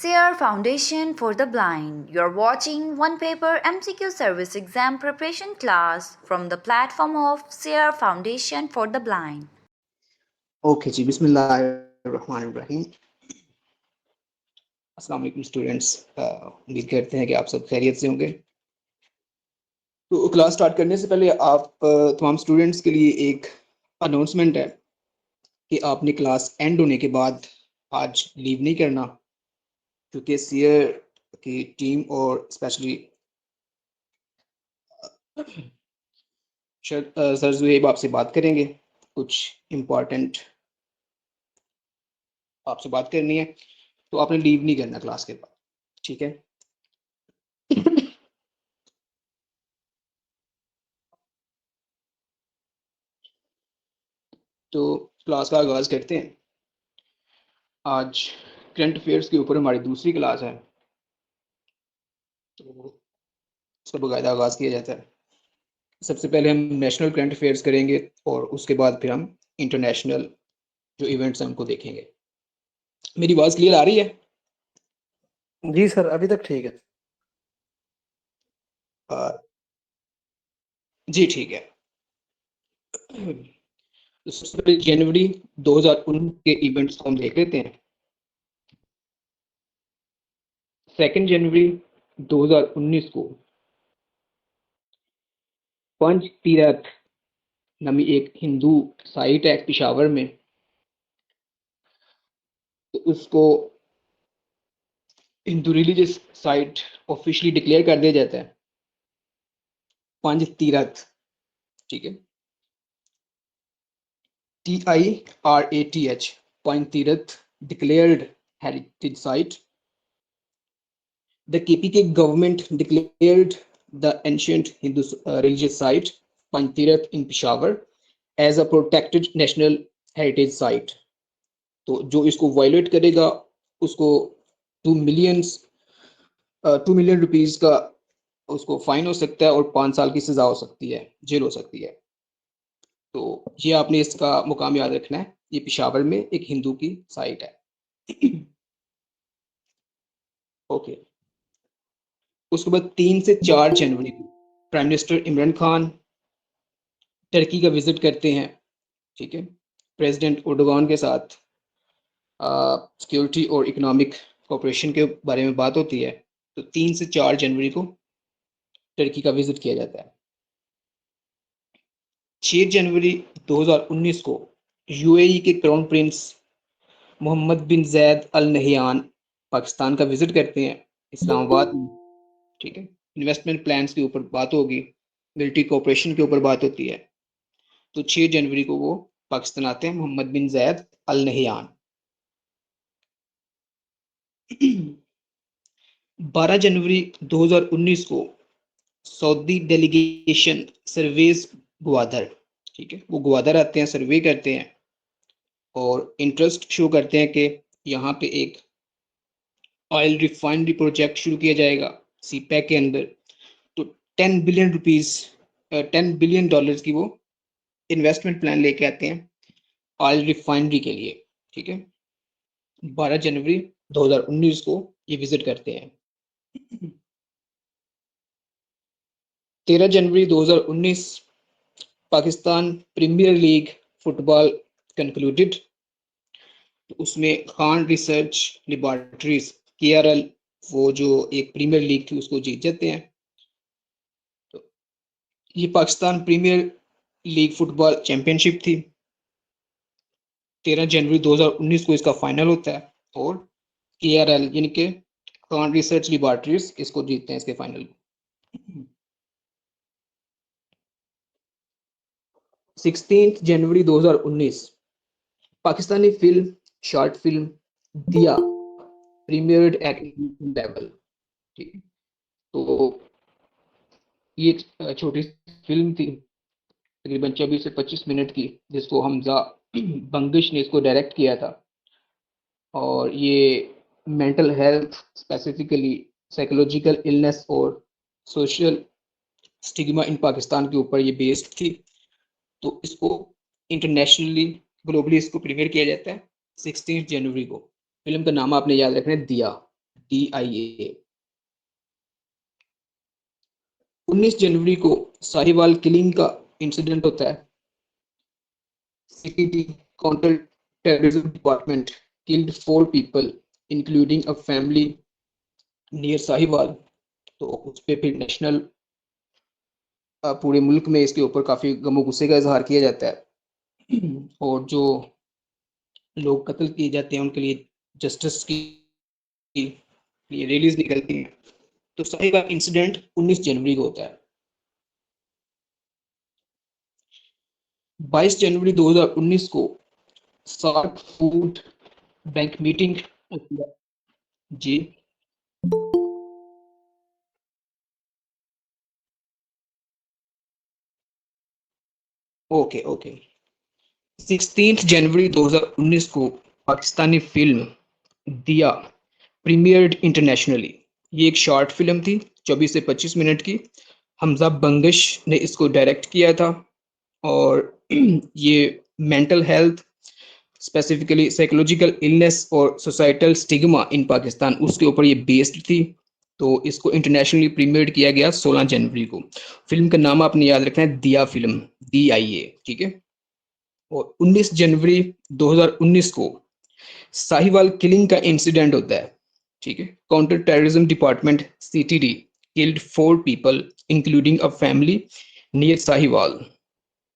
SEER Foundation for the Blind. You're watching one paper MCQ service exam preparation class from the platform of SEER Foundation for the Blind. Okay जी, बिस्मिल्लाहिर्रहमानिर्रहीम। अस्सलाम वालेकुम students, उम्मीद करते हैं कि आप सब खैरियत से होंगे। तो क्लास स्टार्ट करने से पहले आप तमाम स्टूडेंट्स के लिए एक अनाउंसमेंट है कि आपने क्लास एंड होने के बाद आज लीव नहीं करना, क्योंकि सीयर की टीम और स्पेशली सर जुएब आपसे बात करेंगे। कुछ इम्पोर्टेंट आपसे बात करनी है, तो आपने लीव नहीं करना क्लास के बाद, ठीक है। तो क्लास का आगाज करते हैं। आज करंट अफेयर्स के ऊपर हमारी दूसरी क्लास है, तो उसका बाकायदा आगाज किया जाता है। सबसे पहले हम नेशनल करंट अफेयर्स करेंगे और उसके बाद फिर हम इंटरनेशनल जो इवेंट्स हैं उनको देखेंगे। मेरी आवाज क्लियर आ रही है? जी सर, अभी तक ठीक है। जी ठीक है। तो सबसे पहले जनवरी 2019 के इवेंट्स को हम देख लेते हैं। 2 जनवरी 2019 को पंच तीरथ नामी एक हिंदू साइट है पिशावर में, तो उसको Hindu religious site officially declare कर दिया जाता है, पंच तीरथ, ठीक है। TIRATH, punch Tirath declared heritage site. The KPK government declared the ancient Hindu religious site Panch Tirath in Peshawar as a protected national heritage site. तो जो इसको वायलेट करेगा उसको 2 मिलियन रुपीस का उसको फाइन हो सकता है और 5 साल की सजा हो सकती है, जेल हो सकती है। तो ये आपने इसका मुकाम याद रखना है, ये पिशावर में एक हिंदू की साइट है। ओके। उसके बाद 3 से 4 जनवरी को prime minister Imran Khan Turkey का विजिट करते हैं, ठीक है। प्रेसिडेंट एर्दोगान के साथ सिक्योरिटी और इकोनॉमिक कोऑपरेशन के बारे में बात होती है। तो 3 से 4 जनवरी को टर्की का विजिट किया जाता है। 6 जनवरी 2019 को यूएई के क्राउन प्रिंस मोहम्मद बिन जैद अल नहियान पाकिस्तान का विजिट करते हैं इस्लामाबाद में, ठीक है। इन्वेस्टमेंट प्लान्स के ऊपर बात होगी, मिलिट्री कोऑपरेशन के ऊपर बात होती है। तो 6 जनवरी को वो पाकिस्तान आते हैं, मोहम्मद बिन जैद अल नहियान। 12 जनवरी 2019 को सऊदी डेलीगेशन सर्वेज ग्वादर, ठीक है, वो ग्वादर आते हैं, सर्वे करते हैं और इंटरेस्ट शो करते हैं कि यहाँ पे एक ऑयल रिफाइनरी प्रोजेक्ट शुरू किया जाएगा सीपैक के अंदर। तो 10 बिलियन रुपीस, 10 बिलियन डॉलर्स की वो इन्वेस्टमेंट प्लान लेके आते हैं ऑयल रिफाइनरी के लिए, ठीक है। 12 जनवरी 2019 को ये विजिट करते हैं। 13 जनवरी 2019 Pakistan Premier League football concluded. तो उसमें खान रिसर्च लेबोरेटरीज KRL, वो जो एक प्रीमियर लीग थी उसको जीत जाते हैं। तो ये Pakistan Premier League football championship थी। 13 जनवरी 2019 को इसका फाइनल होता है और KRL यानी कि खान रिसर्च लेबोरेटरीज इसको जीतते हैं, इसके फाइनल। 16 जनवरी 2019 पाकिस्तानी फिल्म शॉर्ट फिल्म दिया प्रीमियर्ड एट लेवल, ठीक है। तो ये एक छोटी फिल्म थी तकरीबन 24 से 25 मिनट की, जिसको हमजा बंगिश ने इसको डायरेक्ट किया था। और ये mental health, specifically psychological illness और सोशल स्टिग्मा इन पाकिस्तान के ऊपर ये बेस्ड थी। तो इसको इंटरनेशनली ग्लोबली इसको प्रीमियर किया जाता है 16 जनवरी को। फिल्म का नाम आपने याद रखना है, दिया। DIA। 19 जनवरी को साहिवाल किलिंग का इंसिडेंट होता है। CTD counter terrorism department killed 4 people including a family near Sahiwal. तो उस पे फिर नेशनल पूरे मुल्क में इसके ऊपर काफी गमो गुस्से का इजहार किया जाता है और जो लोग कत्ल किए जाते हैं उनके लिए जस्टिस की लिए रैलीज निकलती हैं। तो साहिवाल इंसिडेंट 19 जनवरी को होता है। 22 जनवरी 2019 को सार्क फूड बैंक मीटिंग जी ओके ओके 16 जनवरी 2019 को पाकिस्तानी फिल्म दिया प्रीमियर्ड इंटरनेशनली। ये एक शॉर्ट फिल्म थी 24 से 25 मिनट की। हमजा बंगश ने इसको डायरेक्ट किया था और ये mental health specifically psychological illness और सोसाइटल स्टिग्मा इन पाकिस्तान उसके ऊपर ये बेस्ड थी। तो इसको इंटरनेशनली प्रीमियर्ड किया गया 16 जनवरी को। फिल्म का नाम आपने याद रखना है दिया फिल्म DIA, ठीक है। और 19 जनवरी 2019 को साहिवाल किलिंग का इंसिडेंट होता है, ठीक है। Counter terrorism department CTD killed 4 people including a family near Sahiwal.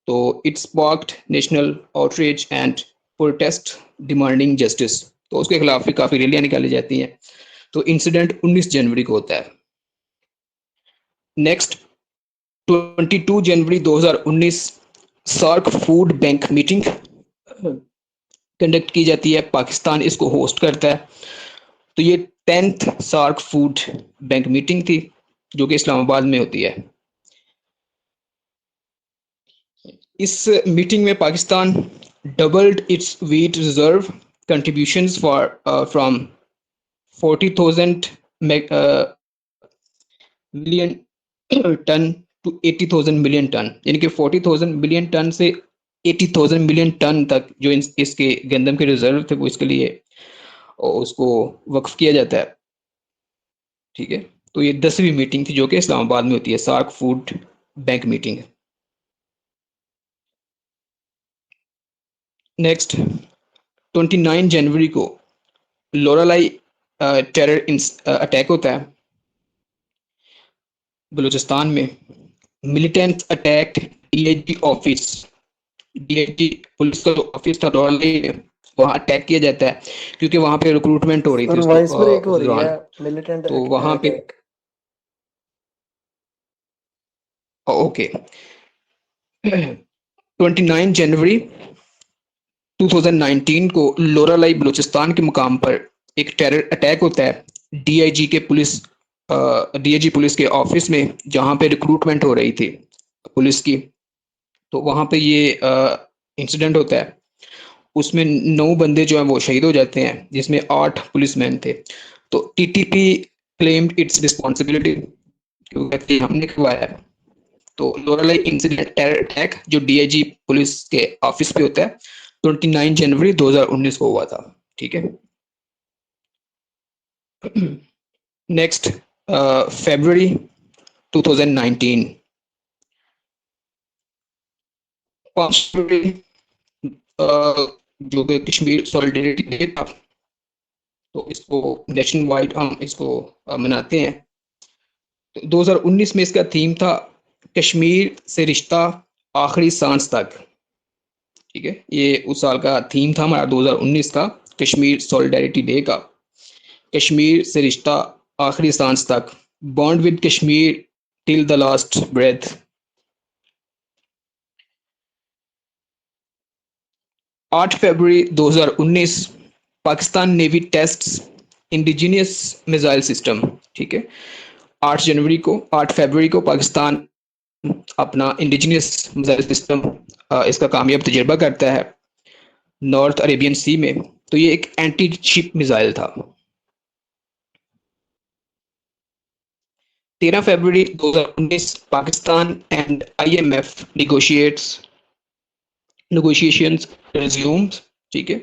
तो it sparked national outreach and protest demanding justice. तो उसके खिलाफ भी काफी रैलियां निकाली जाती हैं। तो इंसिडेंट 19 जनवरी को होता है। नेक्स्ट 22 जनवरी 2019 SAARC food bank meeting conduct की जाती है। पाकिस्तान इसको होस्ट करता है। तो ये 10th SAARC food bank meeting थी जो कि इस्लामाबाद में होती है। इस मीटिंग में Pakistan doubled its wheat reserve contributions for from 40,000 million ton to 80,000 million ton, यानी कि 40,000 मिलियन टन से 80,000 मिलियन टन तक जो इसके गंदम के रिजर्व थे वो इसके लिए उसको वक्फ किया जाता है, ठीक है। तो ये 10वीं मीटिंग थी जो कि इस्लामाबाद में होती है, SAARC food bank meeting. Next 29 जनवरी को लोरालाई टेरर अटैक होता है बलूचिस्तान में। Militant attack DIG office, DIG police का जो ऑफिस था लोरालाई में, वहाँ अटैक किया जाता है क्योंकि वहाँ पे रिक्रूटमेंट हो रही थी और वॉइस ब्रेक हो उस रही दौरान। है मिलिटेंट तो वहाँ पे अटैक। ओके 29 जनवरी 2019 को लोरालाई बलूचिस्तान के मुकाम पर एक टेरर अटैक होता है DIG पुलिस के ऑफिस में जहां पे रिक्रूटमेंट हो रही थी पुलिस की। तो वहां पे ये इंसिडेंट होता है। उसमें 9 बंदे जो हैं वो शहीद हो जाते हैं जिसमें 8 पुलिसमैन थे। तो TTP क्लेम्ड इट्स रिस्पॉन्सिबिलिटी, क्योंकि हमने करवाया है। तो लोरालाई इंसिडेंट टेरर अटैक जो DIG पुलिस के ऑफिस पे होता है 29 जनवरी 2019 को हुआ था, ठीक है। नेक्स्ट फरवरी 2019 5 फरवरी जो कि कश्मीर सॉलिडेरिटी डे था, तो इसको नेशनल वाइड हम इसको मनाते हैं। तो 2019 में इसका थीम था कश्मीर से रिश्ता आखिरी सांस तक, ठीक है। ये उस साल का थीम था हमारा 2019 का कश्मीर सॉलिडेरिटी डे का। कश्मीर से रिश्ता आखिरी सांस तक, bond with Kashmir till the last breath. आठ फरवरी 2019 Pakistan navy tests indigenous missile system, ठीक है। 8 फरवरी को पाकिस्तान अपना इंडिजिनियस मिसाइल सिस्टम इसका कामयाब तजर्बा करता है नॉर्थ अरेबियन सी में। तो ये एक एंटी शिप मिसाइल था। 13 फरवरी 2019 Pakistan and IMF negotiations resumes, ठीक है।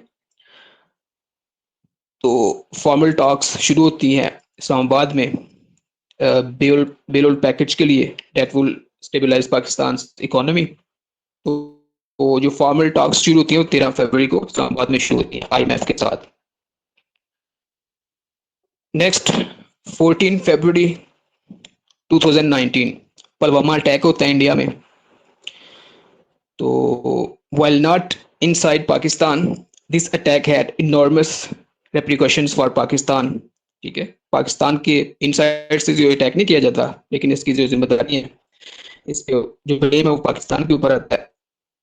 तो फॉर्मल टॉक्स शुरू होती हैं इस्लामाबाद में बेल पैकेज के लिए debt will stabilise Pakistan economy. तो जो फॉर्मल टॉक्स शुरू होती हैं वो 13 फरवरी को इस्लामाबाद में शुरू होती हैं IMF के साथ। नेक्स्ट 14 फरवरी 2019 पुलवामा अटैक होता है इंडिया में। तो while not inside Pakistan, this attack had enormous repercussions for Pakistan। ठीक है, पाकिस्तान के इनसाइड से जो अटैक नहीं किया जाता, लेकिन इसकी जो जिम्मेदारी है, इस पे जो ब्लेम है वो पाकिस्तान के ऊपर आता है।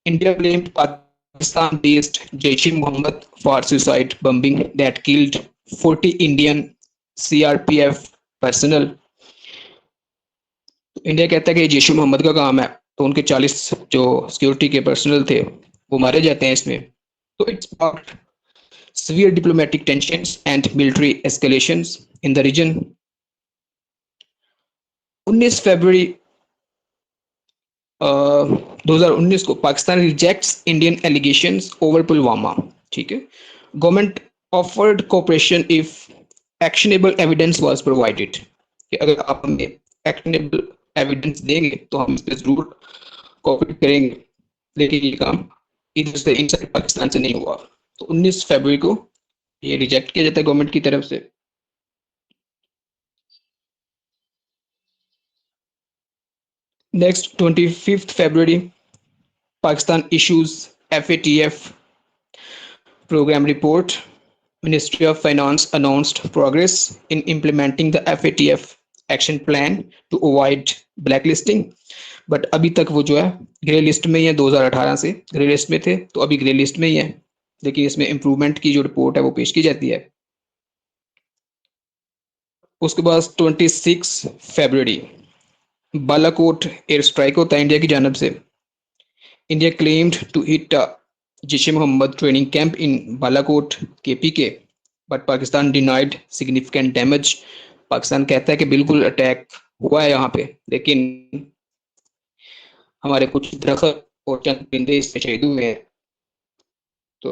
India blamed Pakistan based Jaish-e-Mohammed for suicide bombing that killed 40 Indian CRPF personnel। India कहता है कि जैश मोहम्मद का काम है, तो उनके 40 जो सिक्योरिटी के पर्सनल थे वो मारे जाते हैं इसमें। तो it's sparked severe diplomatic tensions and military escalations in the region। 19 फरवरी 2019 को Pakistan rejects Indian allegations over Pulwama. ठीक है, government offered cooperation if actionable evidence was provided, कि अगर आप हमें एक्शनेबल एविडेंस देंगे तो हम इस पर जरूर कोऑपरेट करेंगे, लेकिन ये काम इधर से इनसाइड पाकिस्तान से नहीं हुआ। तो 19 फरवरी को ये रिजेक्ट किया जाता है गवर्नमेंट की तरफ से। नेक्स्ट 25 फरवरी Pakistan issues FATF program report। Ministry of Finance announced progress in implementing the FATF action plan to avoid blacklisting। But अभी तक वो जो है ग्रे लिस्ट में ही है, 2018 से ग्रे लिस्ट में थे, तो अभी ग्रे लिस्ट में ही है, लेकिन इसमें इम्प्रूवमेंट की जो रिपोर्ट है वो पेश की जाती है। उसके बाद 26 फरवरी बालाकोट एयर स्ट्राइक होता है इंडिया की जानब से। India claimed to hit Jaish-e-Mohammed training camp in Balakot KPK, but Pakistan denied significant damage. Pakistan कहता है कि बिल्कुल अटैक हुआ है यहाँ पे, लेकिन हमारे कुछ दरख्त और चंद परिंदे इसमें शहीद हुए हैं। तो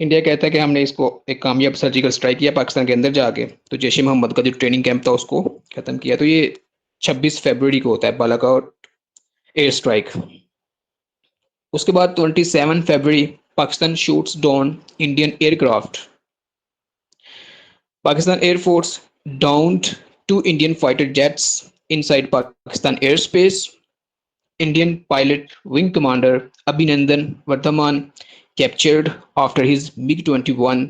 इंडिया कहता है कि हमने इसको एक कामयाब सर्जिकल स्ट्राइक किया पाकिस्तान के अंदर जाके, तो जैश-ए-मोहम्मद का जो ट्रेनिंग कैंप था उसको खत्म किया। तो ये 26 फरवरी को होता है बालाकोट एयर स्ट्राइक। उसके बाद 27 फरवरी Pakistan shoots down Indian aircraft. Pakistan air force downed 2 Indian fighter jets inside Pakistan airspace. Indian pilot wing commander Abhinandan Varthaman captured after his MiG-21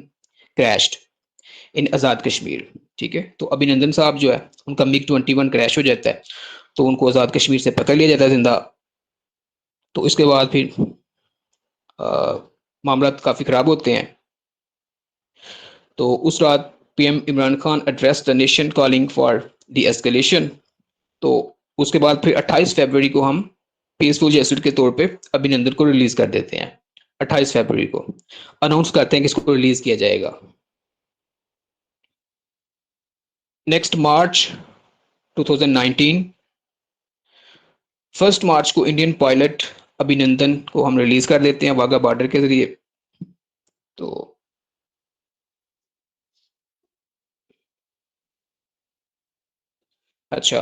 crashed in Azad Kashmir. ठीक है, तो अभिनंदन साहब जो है उनका MiG-21 क्रैश हो जाता है, तो उनको आज़ाद कश्मीर से पकड़ लिया जाता है जिंदा। तो इसके बाद फिर मामला काफ़ी ख़राब होते हैं। तो उस रात PM Imran Khan address the nation calling for the escalation. तो उसके बाद फिर 28 फरवरी को हम पीसफुल जेसुइट के तौर पे अभिनंदन को रिलीज कर देते हैं। 28 फरवरी को अनाउंस करते हैं कि इसको रिलीज किया जाएगा। नेक्स्ट मार्च 2019 1 मार्च को इंडियन पायलट अभिनंदन को हम रिलीज कर देते हैं वाघा बॉर्डर के जरिए। तो अच्छा,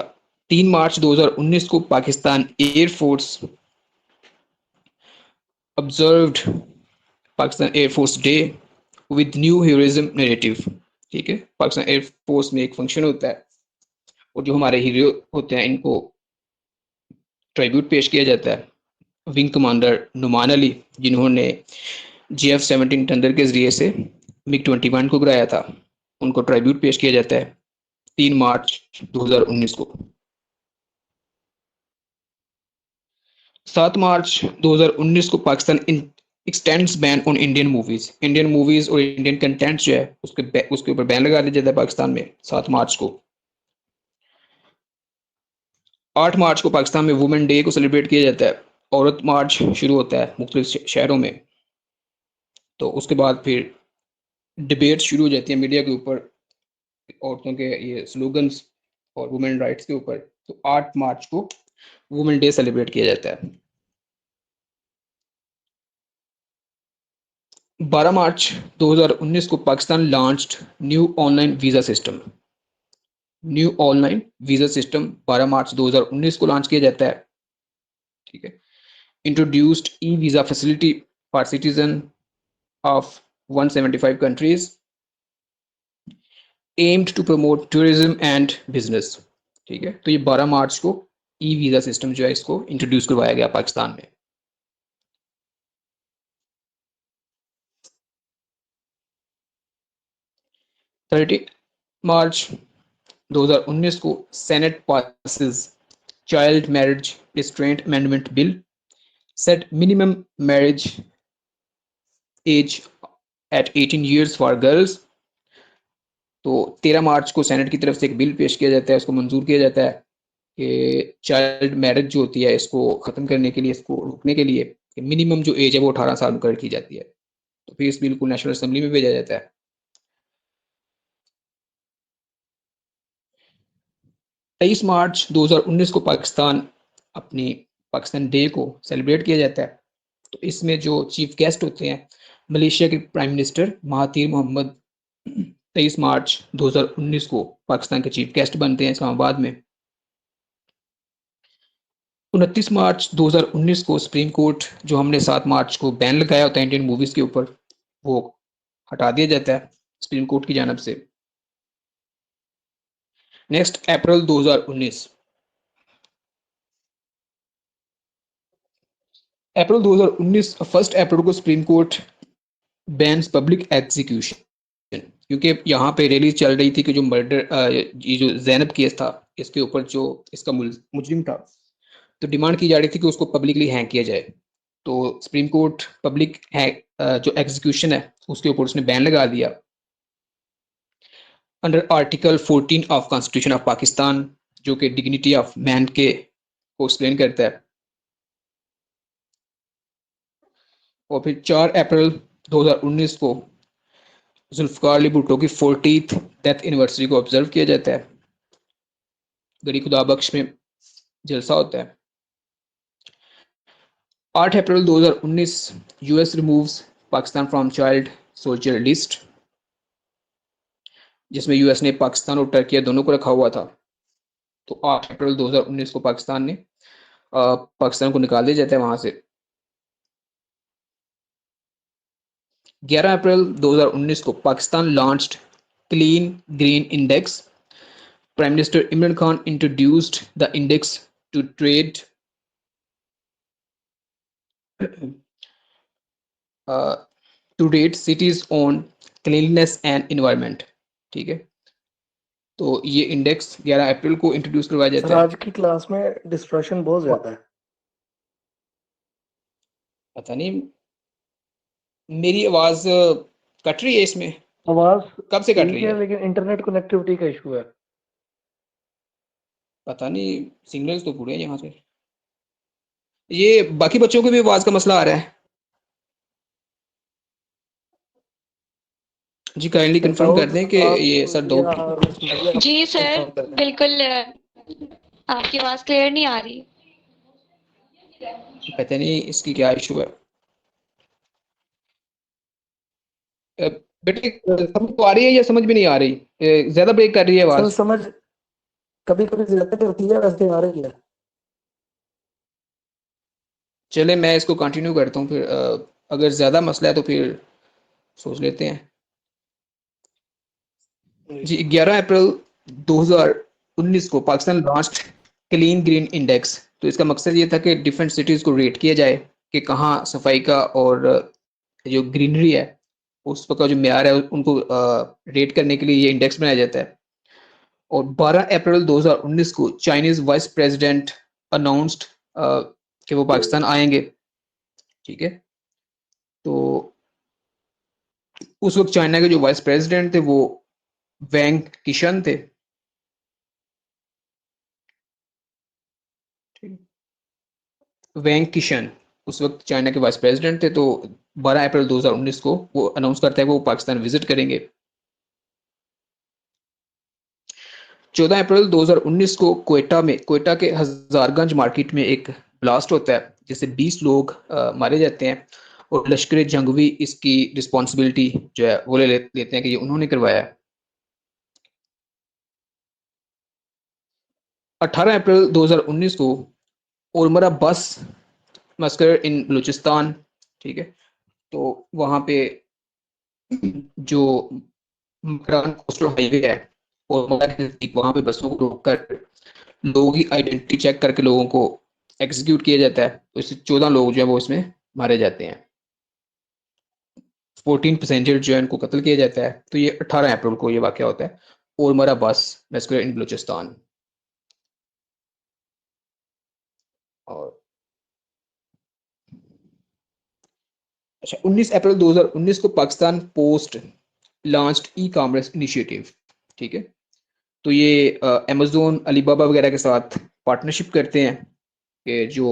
3 मार्च 2019 को Pakistan air force observed Pakistan air force day with new heroism narrative. ठीक है, पाकिस्तान एयरफोर्स में एक फंक्शन होता है और जो हमारे हीरो होते हैं इनको ट्रिब्यूट पेश किया जाता है। विंग कमांडर नुमान अली, जिन्होंने GF-17 थंडर के जरिए से MiG-21 को गिराया था, उनको ट्रिब्यूट पेश किया जाता है 3 मार्च 2019 को। 7 मार्च 2019 को Pakistan x tends ban on Indian movies. Indian movies और इंडियन कंटेंट जो है उसके ऊपर बैन लगा दिया जाता है पाकिस्तान में 7 मार्च को। 8 मार्च को पाकिस्तान में वुमेन डे को सेलिब्रेट किया जाता है। औरत मार्च शुरू होता है मुख्तलिफ शहरों में। तो उसके बाद फिर डिबेट शुरू हो जाती है मीडिया के ऊपर औरतों के ये स्लोगन्स और वुमेन राइट्स के ऊपर। तो 8 मार्च को वुमेन डे सेलिब्रेट किया जाता है। 12 मार्च 2019 को Pakistan launched new online visa system. New online visa system 12 मार्च 2019 को लॉन्च किया जाता है, ठीक है। Introduced e visa facility for citizen of 175 countries, aimed to promote tourism and business, ठीक है। तो ये 12 मार्च को ई वीजा सिस्टम जो है इसको इंट्रोड्यूस करवाया गया पाकिस्तान में। मार्च 2019 को senate passes child marriage restraint amendment bill, set minimum marriage age at 18 years for girls. तो 13 मार्च को सेनेट की तरफ से एक बिल पेश किया जाता है, उसको मंजूर किया जाता है कि चाइल्ड मैरिज जो होती है इसको ख़त्म करने के लिए, इसको रोकने के लिए मिनिमम जो एज है वो 18 साल मुकर्रर की जाती है। तो फिर इस बिल को नेशनल असेंबली में भेजा जाता है। 23 मार्च 2019 को अपनी पाकिस्तान डे को सेलिब्रेट किया जाता है। तो इसमें जो चीफ गेस्ट होते हैं मलेशिया के प्राइम मिनिस्टर महातीर मोहम्मद 23 मार्च 2019 को पाकिस्तान के चीफ गेस्ट बनते हैं इस्लामाबाद में। 29 मार्च 2019 को सुप्रीम कोर्ट जो हमने 7 मार्च को बैन लगाया होता है इंडियन मूवीज के ऊपर, वो हटा दिया जाता है सुप्रीम कोर्ट की जानब से। नेक्स्ट अप्रैल 2019, अप्रैल 2019 1 अप्रैल को supreme court bans public execution, क्योंकि यहाँ पे रैली चल रही थी कि जो मर्डर ये जो जैनब केस था इसके ऊपर जो इसका मुजरिम था, तो डिमांड की जा रही थी कि उसको पब्लिकली हैंग किया जाए। तो सुप्रीम कोर्ट पब्लिक जो एग्जीक्यूशन है उसके ऊपर उसने बैन लगा दिया under article 14 of constitution of Pakistan, जो कि डिग्निटी ऑफ मैन के को एक्सप्लेन करता है। और फिर 4 अप्रैल 2019 को जुल्फकार अली भुट्टो की 40th डेथ एनिवर्सरी को ऑब्जर्व किया जाता है। गड़ी खुदा बख्श में जलसा होता है। 8 अप्रैल 2019 US removes Pakistan from child soldier list, जिसमें यूएस ने पाकिस्तान और टर्किया दोनों को रखा हुआ था। तो 8 अप्रैल 2019 को पाकिस्तान को निकाल दिया जाता है वहां से। 11 अप्रैल 2019 को Pakistan launched clean green index. Prime minister Imran Khan introduced the index to trade to rate cities on cleanliness and environment, ठीक है। तो ये इंडेक्स 11 अप्रैल को इंट्रोड्यूस करवाया सर जाता है। आज की क्लास में डिस्ट्रैक्शन बहुत ज्यादा है। पता नहीं मेरी आवाज कट रही है इसमें, आवाज कब से कट ठीक रही है है? लेकिन इंटरनेट कनेक्टिविटी का इशू है। पता नहीं, सिग्नल्स तो पूरे हैं यहाँ से। ये बाकी बच्चों को भी आवाज का मसला आ रहा है? जी काइंडली कंफर्म कर दें कि ये सर दो जी सर बिल्कुल आपकी आवाज क्लियर नहीं आ रही। पता नहीं इसकी क्या इशू है। बेटे समझ तो आ रही है या समझ भी नहीं आ रही? ज्यादा ब्रेक कर रही है सर आवाज? समझ कभी कभी ज्यादा करती है, वैसे आ रही है। चले मैं इसको कंटिन्यू करता हूँ, फिर अगर ज्यादा मसला है तो फिर सोच लेते हैं। जी 11 अप्रैल 2019 को Pakistan launched clean green index. तो इसका मकसद ये था कि डिफरेंट सिटीज़ को रेट किया जाए कि कहाँ सफाई का और जो ग्रीनरी है उस का जो म्यार है उनको रेट करने के लिए ये इंडेक्स बनाया जाता है। और 12 अप्रैल 2019 को चाइनीज़ वाइस प्रेसिडेंट अनाउंस्ड कि वो पाकिस्तान आएंगे, ठीक है। तो उस वक्त चाइना के जो वाइस प्रेसिडेंट थे वो वैंग किशन थे। वैंग किशन उस वक्त चाइना के वाइस प्रेसिडेंट थे। तो 12 अप्रैल 2019 को वो अनाउंस करता है कि वो पाकिस्तान विजिट करेंगे। 14 अप्रैल 2019 को कोयटा के हजारगंज मार्केट में एक ब्लास्ट होता है जिससे 20 लोग मारे जाते हैं और लश्कर जंगवी इसकी रिस्पॉन्सिबिलिटी जो है वो लेते हैं कि ये उन्होंने करवाया है। 18 अप्रैल 2019 को ओरमरा बस मस्कर इन बलूचिस्तान, ठीक है, तो वहाँ पे जो मकरान कोस्टल हाईवे है ओरमरा के नजदीक, वहाँ पे बसों को रोककर लोगों की आइडेंटिटी चेक करके लोगों को एग्जीक्यूट किया जाता है। तो इससे 14 लोग जो है वो इसमें मारे जाते हैं, 14 पैसेंजर जो है उनको कत्ल किया जाता है। तो ये 18 अप्रैल को ये वाक़या होता है, ओरमरा बस मस्कर इन बलूचिस्तान। और अच्छा, 19 अप्रैल 2019 को Pakistan post launched e commerce initiative, ठीक है, तो ये अमेजोन अलीबाबा वगैरह के साथ पार्टनरशिप करते हैं कि जो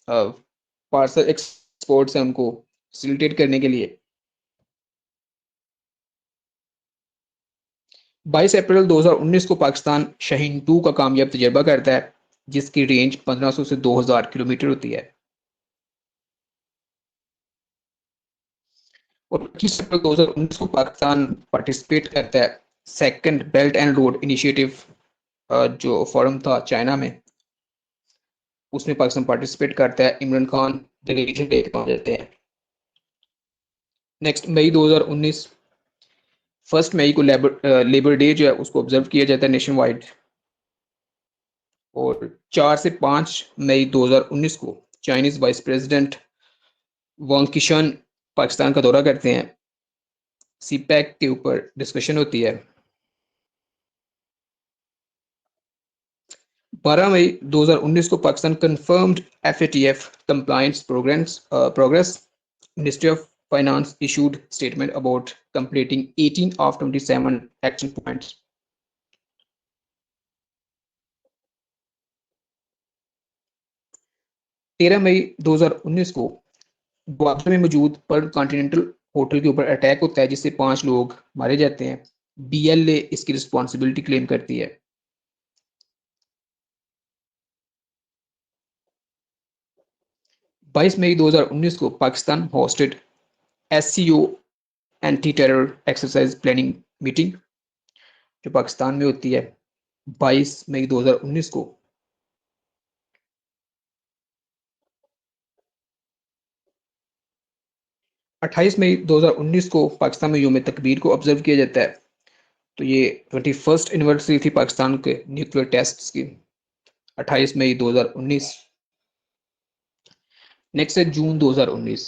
पार्सल एक्सपोर्ट्स हैं उनको फैसिलिटेट करने के लिए। 22 अप्रैल 2019 को पाकिस्तान शाहीन 2 का कामयाब तजर्बा करता है, जिसकी रेंज 1500 से 2000 किलोमीटर होती है। और 25 अप्रैल 2019 को पाकिस्तान पार्टिसिपेट करता है second belt and road initiative, जो फोरम था चाइना में, उसमें पाकिस्तान पार्टिसिपेट करता है। इमरान खान डेलीगेशन लेके पहुंच जाते हैं। नेक्स्ट मई 2019, 1 मई को लेबर डे जो है उसको ऑब्जर्व किया जाता है नेशन वाइड। और 4 से 5 मई 2019 को चाइनीज वाइस प्रेसिडेंट वांग किशन पाकिस्तान का दौरा करते हैं, सीपैक के ऊपर डिस्कशन होती है। 12 मई 2019 को Pakistan confirmed FATF compliance progress. Ministry of Finance issued statement about completing 18 of 27 action points. 13 मई 2019 को ग्वादर में मौजूद पर्ल कॉन्टिनेंटल होटल के ऊपर अटैक होता है, जिससे 5 लोग मारे जाते हैं। BLA इसकी रिस्पॉन्सिबिलिटी क्लेम करती है। 22 मई 2019 को Pakistan hosted SCO anti terror exercise planning meeting, जो पाकिस्तान में होती है 22 मई 2019 को। अट्ठाईस मई 2019 को पाकिस्तान में यौम तकबीर को ऑब्जर्व किया जाता है। तो ये 21st एनिवर्सरी थी पाकिस्तान के न्यूक्लियर टेस्ट्स की, 28 मई 2019। नेक्स्ट है जून 2019।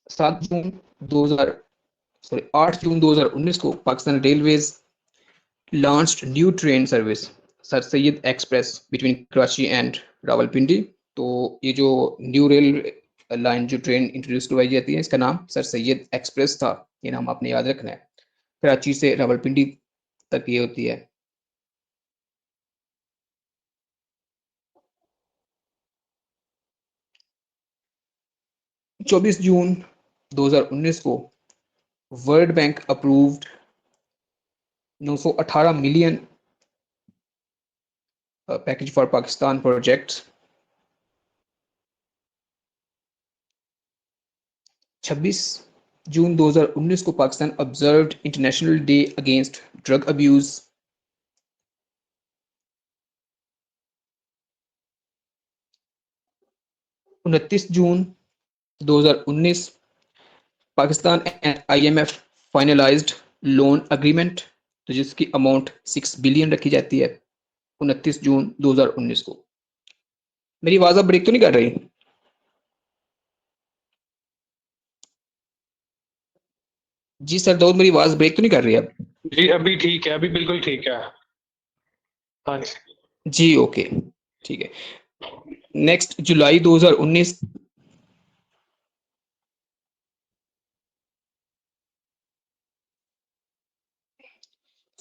7 जून 2000 सॉरी 8 जून 2019 को Pakistan railways launched new train service sir Syed express between Karachi and Rawalpindi. तो ये जो न्यू रेल लाइन जो ट्रेन इंट्रोड्यूस करवाई जाती है, इसका नाम सर सैयद एक्सप्रेस था। ये नाम आपने याद रखना है। कराची से रावलपिंडी तक ये होती है। चौबीस जून 2019 को world bank approved 918 million package for Pakistan projects. 26 जून 2019 को Pakistan observed international day against drug abuse. 29 June 2019 Pakistan and IMF finalised loan agreement, तो जिसकी अमाउंट 6 बिलियन रखी जाती है 29 जून 2019 को। मेरी आवाज अब ब्रेक तो नहीं कर रही? जी सर दाऊद, मेरी आवाज ब्रेक तो नहीं कर रही अब? जी अभी ठीक है, अभी बिल्कुल ठीक है। हाँ जी जी ओके, ठीक है। नेक्स्ट जुलाई 2019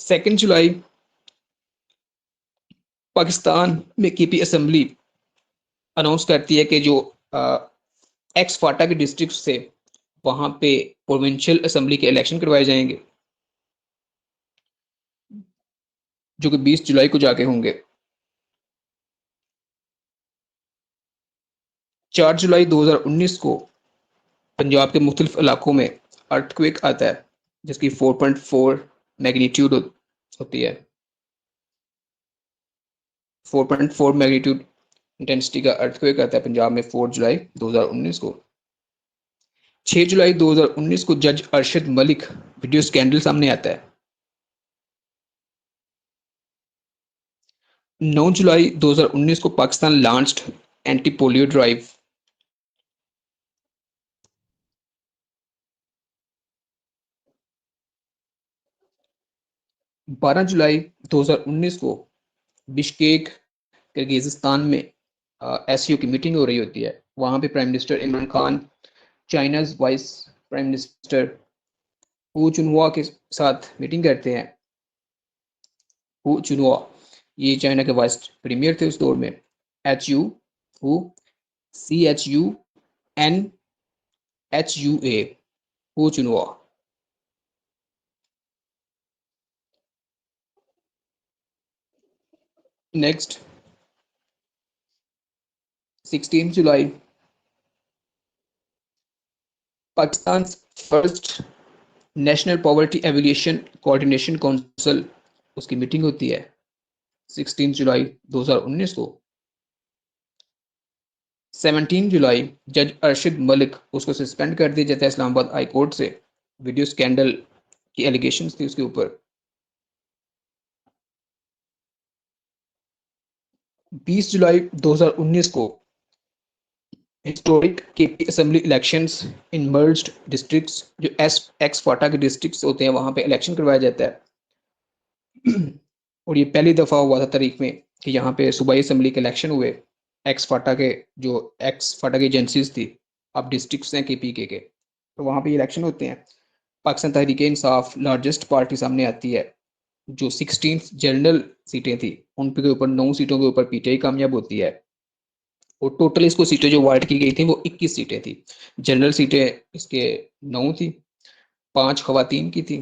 2 जुलाई पाकिस्तान में KP असेंबली अनाउंस करती है कि जो एक्स फाटा के डिस्ट्रिक्ट से वहां पे प्रोविंशियल असेंबली के इलेक्शन करवाए जाएंगे, जो कि 20 जुलाई को जाके होंगे। 4 जुलाई 2019 को पंजाब के मुख्तलिफ इलाकों में अर्थक्वेक आता है, जिसकी 4.4 मैग्नीट्यूड होती है। 4.4 मैग्नीट्यूड इंटेंसिटी का अर्थक्वेक आता है पंजाब में 4 जुलाई 2019 को। 6 जुलाई 2019 को जज अरशद मलिक वीडियो स्कैंडल सामने आता है। 9 जुलाई 2019 को Pakistan launched anti polio drive. 12 जुलाई 2019 को बिश्केक किर्गिज़स्तान में एससीओ की मीटिंग हो रही होती है। वहां पे prime minister Imran Khan China's vice prime minister Hu Chunhua के साथ मीटिंग करते हैं। हू चुनहुआ ये चाइना के वाइस प्रीमियर थे उस दौर में। HU Hu CHUNHUA Hu Chunhua. Next 16 जुलाई Pakistan first national poverty evaluation coordination council उसकी मीटिंग होती है 16 जुलाई 2019 को। 17 जुलाई जज अरशद मलिक उसको सस्पेंड कर दिया जाता है इस्लामाबाद हाई कोर्ट से। वीडियो स्कैंडल की एलिगेशंस थी उसके ऊपर। 20 जुलाई 2019 को historic KP assembly elections in merged districts जो एक्स फाटा के डिस्ट्रिक्ट्स होते हैं वहां पे इलेक्शन करवाया जाता है। और ये पहली दफा हुआ था तारीख में कि यहाँ पे सूबाई असेंबली के इलेक्शन हुए। एक्स फाटा की एजेंसीज थी अब डिस्ट्रिक्ट्स हैं केपी के तो वहाँ पे इलेक्शन होते हैं। पाकिस्तान तहरीक इंसाफ लार्जेस्ट पार्टी सामने आती है जो 16 जनरल सीटें थी उन पे के ऊपर 9 सीटों के ऊपर पीटीआई कामयाब होती है। और टोटल इसको सीटें जो अवार्ड की गई थी वो 21 सीटें थी। जनरल सीटें इसके 9 थी, 5 खवातीन की थी,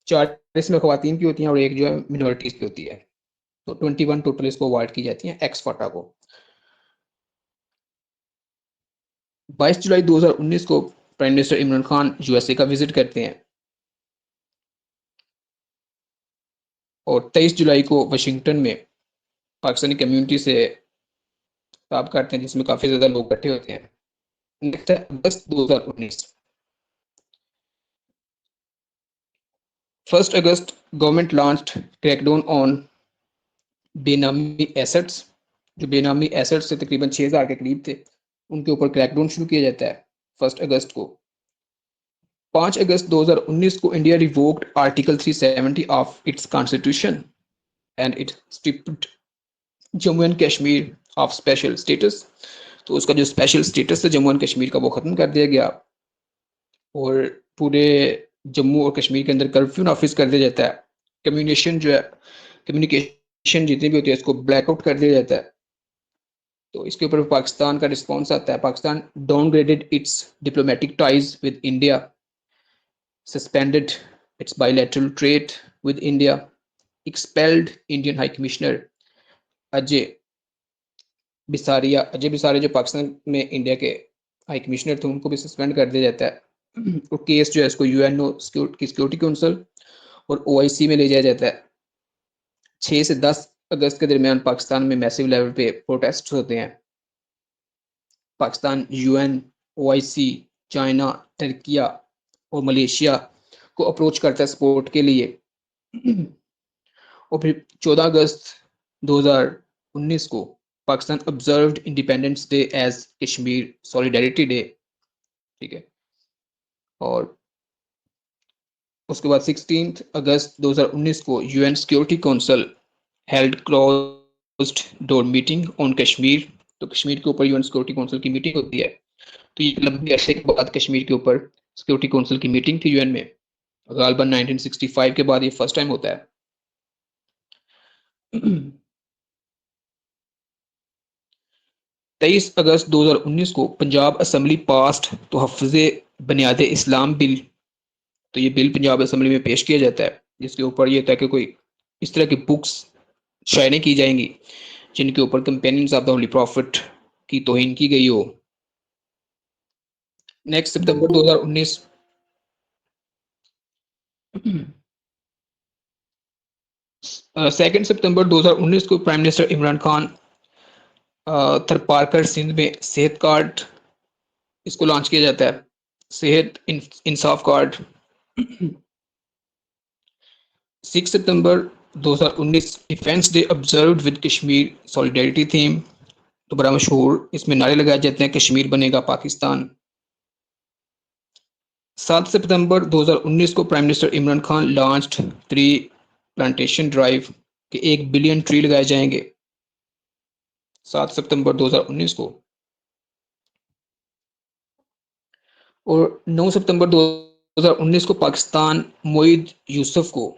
4 इसमें खवातीन की होती हैं और एक जो है मिनॉरिटीज की होती है। तो 21 टोटल इसको अवार्ड की जाती है एक्स फाटा को। 22 जुलाई 2019 को prime minister Imran Khan USA का विजिट करते हैं और 23 जुलाई को वाशिंगटन में पाकिस्तानी कम्युनिटी से खिताब करते हैं जिसमें काफी ज्यादा लोग इकट्ठे होते हैं। नेक्स्ट है अगस्त 2019। 1 अगस्त गवर्नमेंट लॉन्च्ड क्रैकडाउन ऑन बेनामी एसेट्स। जो बेनामी एसेट्स से तकरीबन 6000 के करीब थे उनके ऊपर क्रैकडाउन शुरू किया जाता है 1 अगस्त को। 5 अगस्त 2019 को India revoked article 370 of its constitution and it stripped Jammu and Kashmir of special status. तो उसका जो स्पेशल स्टेटस है जम्मू एंड कश्मीर का वो खत्म कर दिया गया और पूरे जम्मू और कश्मीर के अंदर कर्फ्यू नाफिज कर दिया जाता है। कम्युनिकेशन जितनी भी होती है इसको ब्लैकआउट कर दिया जाता है। तो इसके ऊपर पाकिस्तान का रिस्पॉन्स आता है। Pakistan downgraded it's diplomatic ties with India, suspended it's bilateral trade with India, expelled Indian high commissioner Ajay Bisaria जो पाकिस्तान में इंडिया के हाई कमिश्नर थे उनको भी सस्पेंड कर दिया जाता है। और केस जो है इसको यूएनओ की सिक्योरिटी काउंसिल और ओआईसी में ले जाया जाता है। 6 से 10 अगस्त के दरमियान पाकिस्तान में मैसिव लेवल पे प्रोटेस्ट होते हैं। Pakistan UN, OIC, China, Türkiye और मलेशिया को अप्रोच करता है सपोर्ट के लिए। और फिर 14 अगस्त 2019 को Pakistan observed independence day as Kashmir solidarity day. ठीक है। और उसके बाद 16 अगस्त 2019 को UN security council held closed door meeting on Kashmir. तो कश्मीर के ऊपर यूएन सिक्योरिटी काउंसिल की मीटिंग होती है। तो ये लंबे अरसे के बाद कश्मीर के ऊपर सिक्योरिटी काउंसिल की मीटिंग थी यूएन में। गालबन 1965 के बाद ये फर्स्ट टाइम होता है। 23 अगस्त 2019 को पंजाब असेंबली पास्ट तो हफ्ज़े बुनियाद इस्लाम बिल। तो ये बिल पंजाब असेंबली में पेश किया जाता है जिसके ऊपर ये था कि कोई इस तरह की बुक्स शायरी की जाएंगी जिनके ऊपर companions of the holy prophet की तौहीन की गई हो। नेक्स्ट सितंबर 2019 2019 2 सितंबर 2019 को प्राइम मिनिस्टर इमरान खान थरपारकर सिंध में सेहत कार्ड इसको लॉन्च किया जाता है, सेहत इंसाफ कार्ड। 6 सितंबर 2019 defence day observed with Kashmir solidarity theme, तो बड़ा मशहूर, इसमें नारे लगाए जाते हैं कश्मीर बनेगा पाकिस्तान। 7 सितंबर 2019 को prime minister Imran Khan launched tree plantation drive के 1 बिलियन ट्री लगाए जाएंगे 7 सितंबर 2019 को। और 9 सितंबर 2019 को पाकिस्तान मोईद यूसुफ को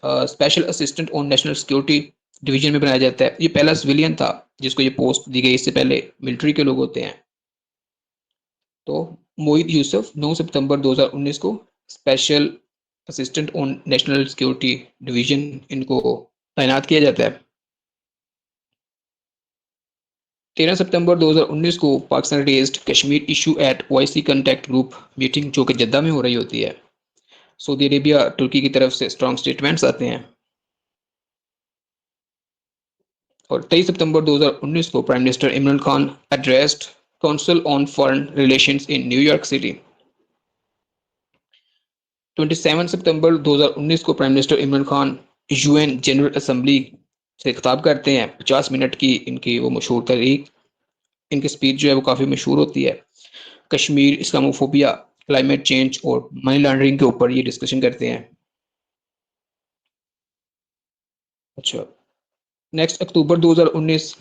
special assistant on national security division में बनाया जाता है। ये पहला सिविलियन था जिसको ये पोस्ट दी गई, इससे पहले मिलिट्री के लोग होते हैं। तो मोईद यूसुफ 9 सितंबर 2019 को special assistant on national security division इनको तैनात किया जाता है। 13 सितंबर 2019 को Pakistan raised Kashmir issue at OIC contact group meeting, जो कि जद्दा में हो रही होती है। सऊदी अरेबिया तुर्की की तरफ से स्ट्रॉन्ग स्टेटमेंट्स आते हैं। और 23 सितंबर 2019 को prime minister Imran Khan addressed council on foreign relations in New York city. 27 सितंबर 2019 को prime minister Imran Khan UN general assembly से खिताब करते हैं। 50 मिनट की इनकी वो मशहूर तहरीक, इनकी स्पीच जो है वो काफ़ी मशहूर होती है। कश्मीर, इस्लामोफोबिया, क्लाइमेट चेंज और मनी लॉन्ड्रिंग के ऊपर ये डिस्कशन करते हैं। अच्छा, नेक्स्ट अक्टूबर 2019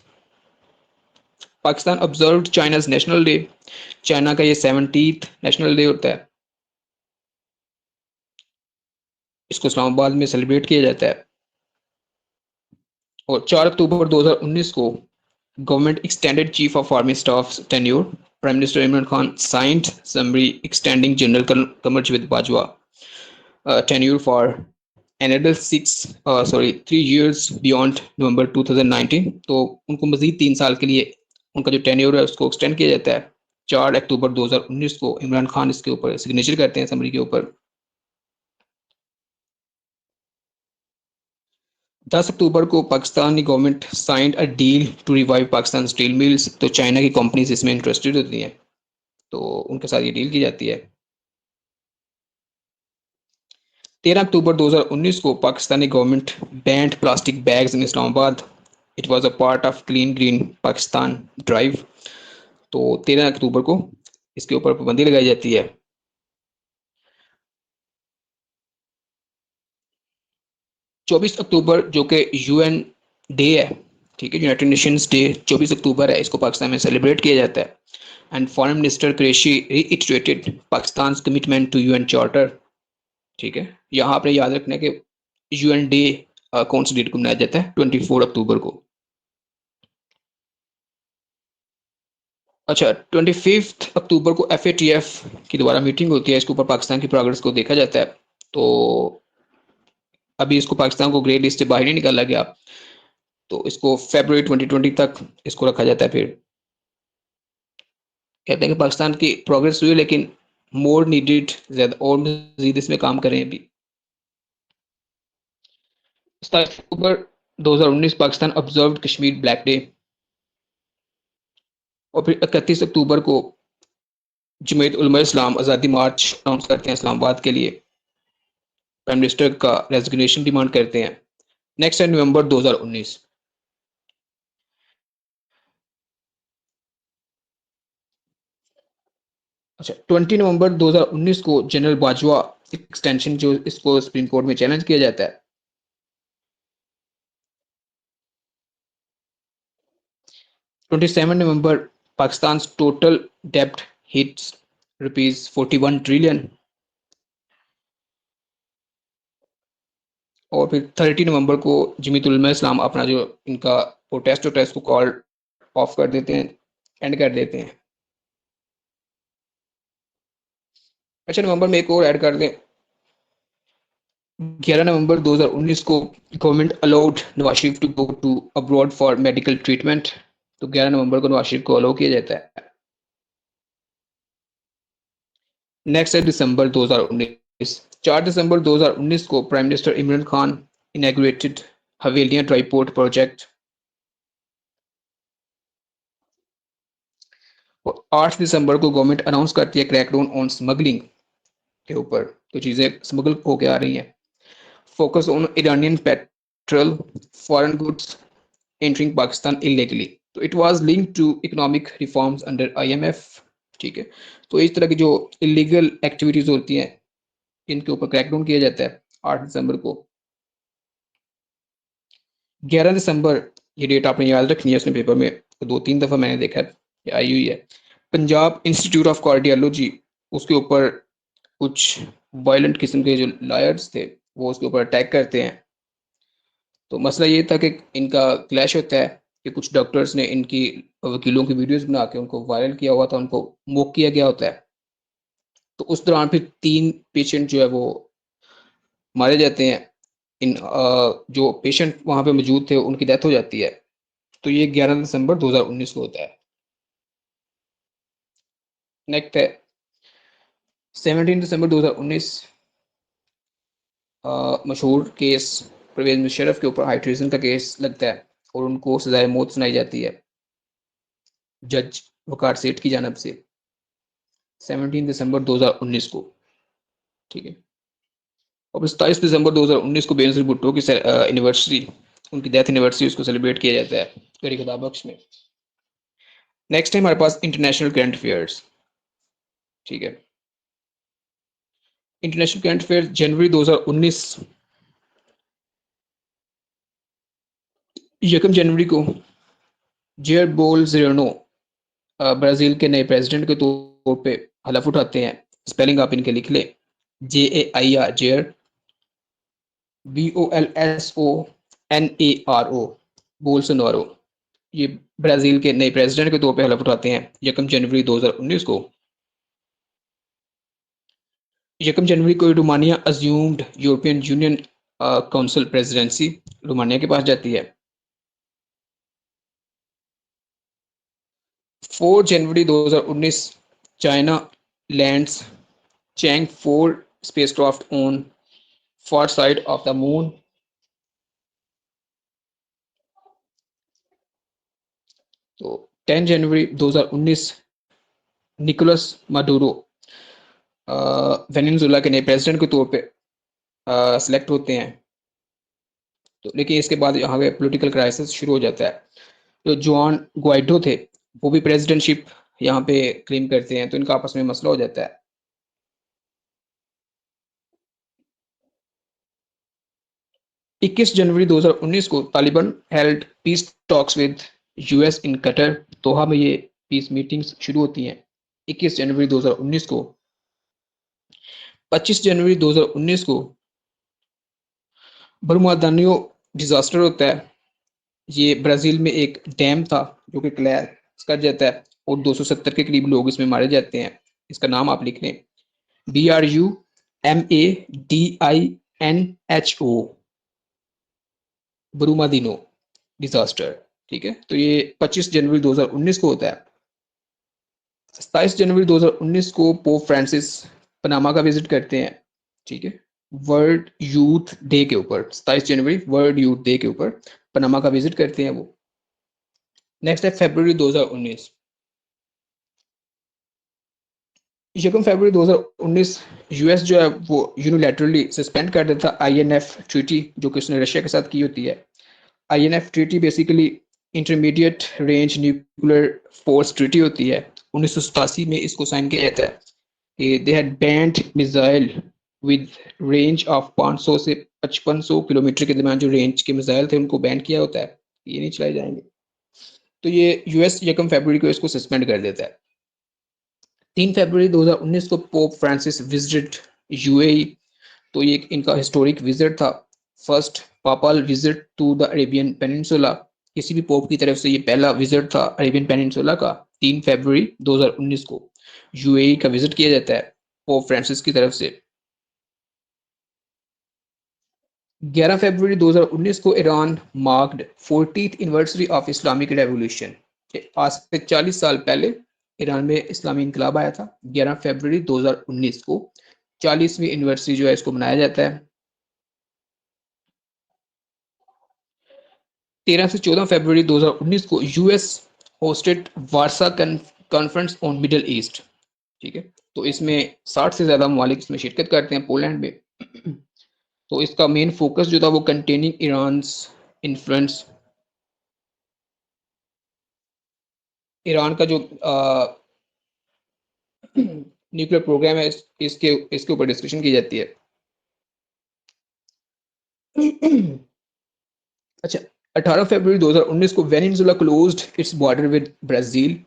Pakistan observed China's national day. China का ये 70th नेशनल डे होता है, इसको इस्लामाबाद में सेलिब्रेट किया जाता है। और 4 अक्टूबर 2019 को government extended chief of army staff tenure, prime minister Imran Khan signed summary extending general Qamar Javed Bajwa tenure for another 3 years beyond November 2019। तो उनको मजीद 3 साल के लिए उनका जो टेन्योर है उसको एक्सटेंड किया जाता है। 4 अक्टूबर 2019 को इमरान खान इसके ऊपर सिग्नेचर करते हैं समरी के ऊपर। 10 अक्टूबर को Pakistani government signed a deal to revive Pakistan steel mills, तो चाइना की कंपनीज इसमें इंटरेस्टेड होती हैं, तो उनके साथ ये डील की जाती है। 13 अक्टूबर 2019 को Pakistani government band plastic bags in Islamabad. It was a part of clean green Pakistan drive, तो 13 अक्टूबर को इसके ऊपर पाबंदी लगाई जाती है। चौबीस अक्टूबर जो कि यूएन डे है, ठीक है, यूनाइटेड नेशंस डे 24 अक्टूबर है, इसको पाकिस्तान में सेलिब्रेट किया जाता है। And foreign minister Qureshi reiterated Pakistan commitment to UN charter, ठीक है। यहाँ आपने याद रखना है कि यूएन डे कौन सी डेट को मनाया जाता है, 24 अक्टूबर को। अच्छा, 25 अक्टूबर को FATF की दोबारा मीटिंग होती है, इसके ऊपर पाकिस्तान की प्रोग्रेस को देखा जाता है। तो अभी इसको पाकिस्तान को ग्रे लिस्ट से बाहर नहीं निकाला गया, तो इसको फरवरी 2020 तक इसको रखा जाता है। फिर कहते हैं कि पाकिस्तान की प्रोग्रेस हुई लेकिन मोर नीडेड, ज्यादा और मजीद इसमें काम करें अभी। 27 अक्टूबर 2019 Pakistan observed Kashmir black day. और फिर 31 अक्टूबर को जमीयत उलमा इस्लाम आज़ादी मार्च अनाउंस करते हैं इस्लामाबाद के लिए, प्राइम मिनिस्टर का रेजिग्नेशन डिमांड करते हैं। नेक्स्ट है नवंबर 2019। अच्छा, 20 नवंबर 2019 को जनरल बाजवा एक्सटेंशन जो इसको सुप्रीम कोर्ट में चैलेंज किया जाता है। 27 नवंबर पाकिस्तान टोटल डेब्ट हिट्स ₹41 ट्रिलियन। और फिर 30 नवंबर को जमीयत उलमा इस्लाम अपना जो इनका प्रोटेस्ट को कॉल ऑफ कर देते हैं, एंड कर देते हैं। अच्छा, नवंबर में एक और ऐड कर दें, 11 नवंबर 2019 को government allowed Nawaz Sharif to go to abroad for medical treatment, तो 11 नवंबर को नवाज शरीफ को अलाउ किया जाता है। नेक्स्ट है दिसंबर 2019। 4 दिसंबर 2019 को prime minister Imran Khan inaugurated Havelian dry port project. और 8 दिसंबर को गवर्नमेंट अनाउंस करती है क्रैकडाउन ऑन स्मगलिंग के ऊपर, तो चीजें स्मगल होके आ रही हैं। Focus on Iranian petrol foreign goods entering Pakistan illegally, तो it was linked to economic reforms under IMF. ठीक है, तो इस तरह की जो इलीगल एक्टिविटीज होती हैं इनके ऊपर क्रैकडाउन किया जाता है 8 दिसंबर को। 11 दिसंबर, ये डेट आपने याद रखनी है, उसमें पेपर में 2-3 दफा मैंने देखा है ये आई हुई है। पंजाब इंस्टीट्यूट ऑफ कार्डियोलॉजी, उसके ऊपर कुछ वायलेंट किस्म के जो लायर्स थे वो उसके ऊपर अटैक करते हैं। तो मसला ये था कि इनका क्लैश होता है कि कुछ डॉक्टर्स ने इनकी वकीलों की वीडियोस बना के उनको वायरल किया हुआ था, उनको मोक किया गया होता है। तो उस दौरान फिर 3 पेशेंट जो है वो मारे जाते हैं। इन जो पेशेंट वहां पे मौजूद थे उनकी डेथ हो जाती है। तो ये 11 दिसंबर 2019 को होता है। नेक्स्ट है 17 दिसंबर 2019, मशहूर केस परवेज मुशर्रफ के ऊपर हाई ट्रीजन का केस लगता है और उनको सजाए मौत सुनाई जाती है जज वकार सेठ की जानब से 17 दिसंबर 2019 को। ठीक है, और 27 दिसंबर 2019 को बेनज़ीर भुट्टो की एनिवर्सरी, उनकी डेथ एनिवर्सरी, उसको सेलिब्रेट किया जाता है गरी खुदा बख्श में। नेक्स्ट है हमारे पास इंटरनेशनल करंट अफेयर्स। ठीक है, इंटरनेशनल करंट अफेयर्स जनवरी 2019, 1 जनवरी को जेयर बोल्सोनारो ब्राजील के नए प्रेसिडेंट के तौर पे हलफ उठाते हैं। स्पेलिंग आप इनके लिख ले, JAIR, जेयर, BOLSONARO, बोल्सोनारो। ये ब्राजील के नए प्रेसिडेंट के तौर पे हलफ उठाते हैं 1 जनवरी 2019 को। 1 जनवरी को Romania assumed European union council presidency Romania के पास जाती है। 4 जनवरी 2019, China lands Chang 4 spacecraft on far side of the moon. तो 10 जनवरी 2019, निकोलस माडुरो वेनेजुएला के नए प्रेसिडेंट के तौर पे सिलेक्ट होते हैं। तो लेकिन इसके बाद यहाँ पे पॉलिटिकल क्राइसिस शुरू हो जाता है। तो जुआन ग्वाइडो थे वो भी प्रेसिडेंटशिप यहाँ पे क्लेम करते हैं, तो इनका आपस में मसला हो जाता है। इक्कीस जनवरी 2019 को Taliban held peace talks with US in Qatar, Doha में ये पीस मीटिंग्स शुरू होती हैं 21 जनवरी 2019 को। 25 जनवरी 2019 को बर्मुदानियो डिजास्टर होता है। ये ब्राजील में एक डैम था जो कि कोलैप्स कर जाता है और 270 के करीब लोग इसमें मारे जाते हैं। इसका नाम आप लिख लें, BRUMADINHO, ब्रूमादिनो डिजास्टर। ठीक है, तो ये 25 जनवरी 2019 को होता है। 27 जनवरी 2019 को पोप फ्रांसिस पनामा का विजिट करते हैं। ठीक है, वर्ल्ड यूथ डे के ऊपर, 27 जनवरी वर्ल्ड यूथ डे के ऊपर पनामा का विजिट करते हैं वो। नेक्स्ट है फरवरी 2019, 1 फरवरी 2019 यूएस जो है वो यूनिलैटरली सस्पेंड कर देता INF ट्रीटी जो कि उसने रशिया के साथ की होती है। INF treaty basically intermediate range nuclear force treaty होती है। 1987 में इसको साइन किया जाता है कि they had band missile with range of 500 से 5500 किलोमीटर के दरमियान जो रेंज के मिसाइल थे उनको बैंड किया होता है, ये नहीं चलाए जाएंगे। तो ये यूएस 1 फरवरी को इसको सस्पेंड कर देता है। 3 फरवरी 2019 को पोप फ्रांसिस विजिटेड UAE, तो ये इनका हिस्टोरिक विजिट था, first papal visit to the Arabian peninsula. किसी भी पोप की तरफ से ये पहला विजिट था अरेबियन पेनिनसुला का। 3 फरवरी 2019 को UAE का विजिट किया जाता है पोप फ्रांसिस की तरफ से। 11 फरवरी 2019 को Iran marked 40th anniversary of Islamic revolution. आज से 40 साल पहले ईरान में इस्लामी इनकलाब आया था। 11 फरवरी 2019 को 40वीं एनिवर्सरी जो है इसको मनाया जाता है। 13 से 14 फरवरी 2019 को US hosted Warsaw conference on middle east. ठीक है, तो इसमें 60 से ज़्यादा ममालिक इसमें शिरकत करते हैं पोलैंड में। तो इसका मेन फोकस जो था वो कंटेनिंग ईरान्स इन्फ्लुएंस, ईरान का जो न्यूक्लियर प्रोग्राम है इसके ऊपर डिस्कशन की जाती है। अच्छा, 18 फरवरी 2019 को Venezuela closed its border with Brazil,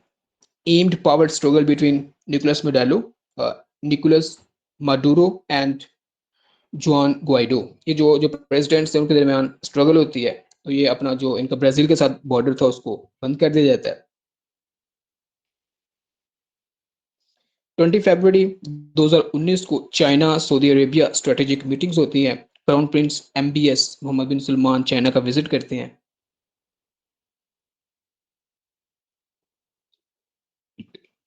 amid power struggle between Nicolas Maduro and Juan Guaido. ये जो जो प्रेसिडेंट्स हैं उनके दरमियान स्ट्रगल होती है, तो ये अपना जो इनका ब्राजील के साथ बॉर्डर था उसको बंद कर दिया जाता है। 20 फरवरी 2019 को China Saudi Arabia strategic meetings होती हैं। क्राउन प्रिंस MBS मोहम्मद बिन सलमान चाइना का विजिट करते हैं।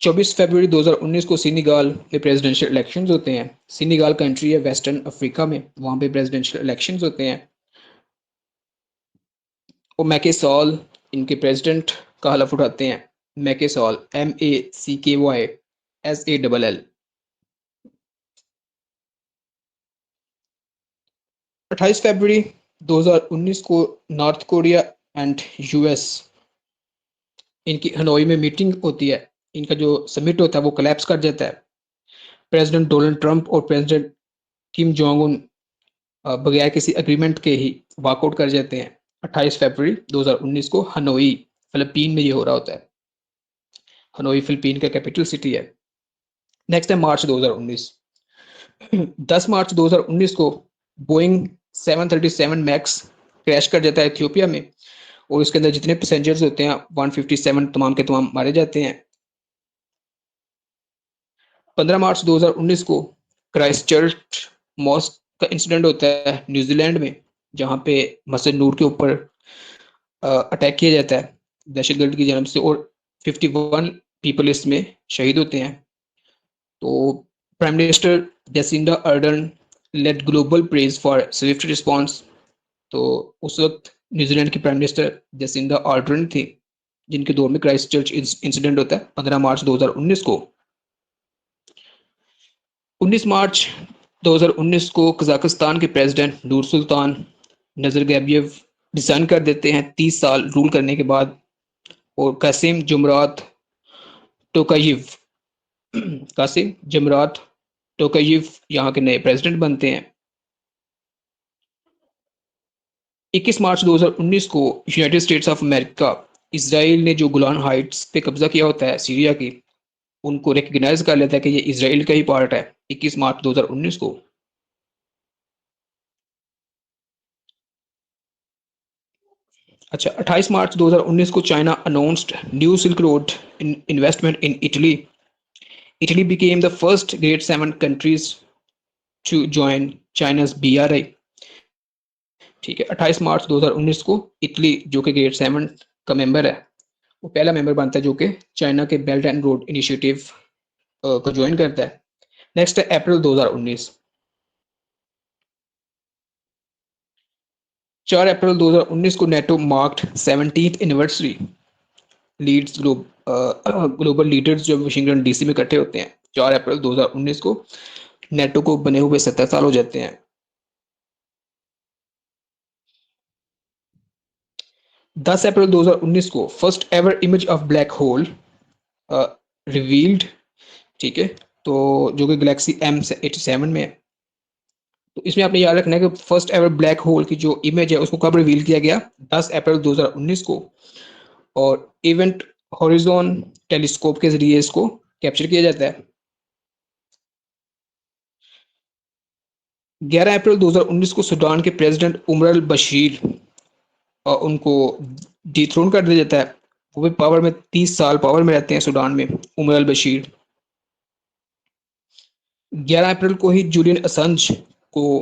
24 फरवरी 2019 को सीनेगाल में प्रेसिडेंशियल इलेक्शंस होते हैं। सीनेगाल कंट्री है वेस्टर्न अफ्रीका में, वहाँ पे प्रेसिडेंशियल इलेक्शंस होते हैं। और मैके सॉल इनके प्रेसिडेंट का हलफ उठाते हैं। मैके सॉल MACKYSALL। 28 फरवरी 2019 को नॉर्थ कोरिया एंड US इनकी हनोई में मीटिंग होती है। इनका जो समिट होता है वो कोलैप्स कर जाता है। प्रेसिडेंट डोनाल्ड ट्रंप और प्रेसिडेंट किम जोंग उन बगैर किसी एग्रीमेंट के ही वॉकआउट कर जाते हैं। 28 फरवरी 2019 को हनोई फिलिपीन में ये हो रहा होता है। हनोई फिलिपीन का कैपिटल सिटी है। नेक्स्ट है मार्च 2019। 10 मार्च 2019 को बोइंग 737 मैक्स क्रैश कर जाता है इथियोपिया में, और इसके अंदर जितने पैसेंजर्स होते हैं 157 तमाम के तमाम मारे जाते हैं। 15 मार्च 2019 को क्राइस्ट चर्च मॉस्क का इंसिडेंट होता है न्यूजीलैंड में, जहां पे मस्जिद नूर के ऊपर अटैक किया जाता है दहशतगर्द की जानब से, और 51 पीपल इसमें शहीद होते हैं। तो prime minister Jacinda Ardern led global praise for swift response. तो उस वक्त न्यूजीलैंड की प्राइम मिनिस्टर जेसिंडा अर्डर्न थी, जिनके दौर में क्राइस्ट चर्च इंसिडेंट होता है 15 मार्च 2019 को। 19 मार्च 2019 को कजाकिस्तान के प्रेसिडेंट नूर सुल्तान नजरबैयव रिजाइन कर देते हैं 30 साल रूल करने के बाद, और कासिम जुमरात टोकायेव यहाँ के नए प्रेसिडेंट बनते हैं। 21 मार्च 2019 को United states of America, Israel ने जो गोलान हाइट्स पे कब्जा किया होता है सीरिया की, उनको रिकग्नाइज कर लेता है कि ये इसराइल का ही पार्ट है 21 मार्च 2019 को। अच्छा, 28 मार्च 2019 को China announced new silk road investment in Italy. Italy became the first grade 7 countries to join China's BRI। ठीक है, 28 मार्च 2019 को इटली जो कि ग्रेड 7 का मेंबर है, वो पहला मेंबर बनता है जो कि चाइना के बेल्ट एंड रोड इनिशिएटिव को ज्वाइन करता है। नेक्स्ट है अप्रैल 2019। 4 अप्रैल 2019 को NATO marked 17th anniversary. Leads global leaders जो वाशिंगटन DC में इकट्ठे होते हैं 4 अप्रैल 2019 को। नेटो को बने हुए 70 साल हो जाते हैं। 10 अप्रैल 2019 को first ever image of black hole revealed. ठीक है, तो जो कि गैलेक्सी M87 में है। तो इसमें आपने याद रखना है कि फर्स्ट एवर ब्लैक होल की जो इमेज है उसको कब रिवील किया गया, 10 अप्रैल 2019 को, और इवेंट हॉरिजॉन टेलीस्कोप के जरिए इसको कैप्चर किया जाता है। 11 अप्रैल 2019 को सूडान के प्रेसिडेंट उमर अल बशीर उनको डिथ्रोन कर दिया जाता है। वो भी पावर में 30 साल पावर में रहते हैं सूडान में उमर अल बशीर। 11 अप्रैल को ही जूलियन असंज को,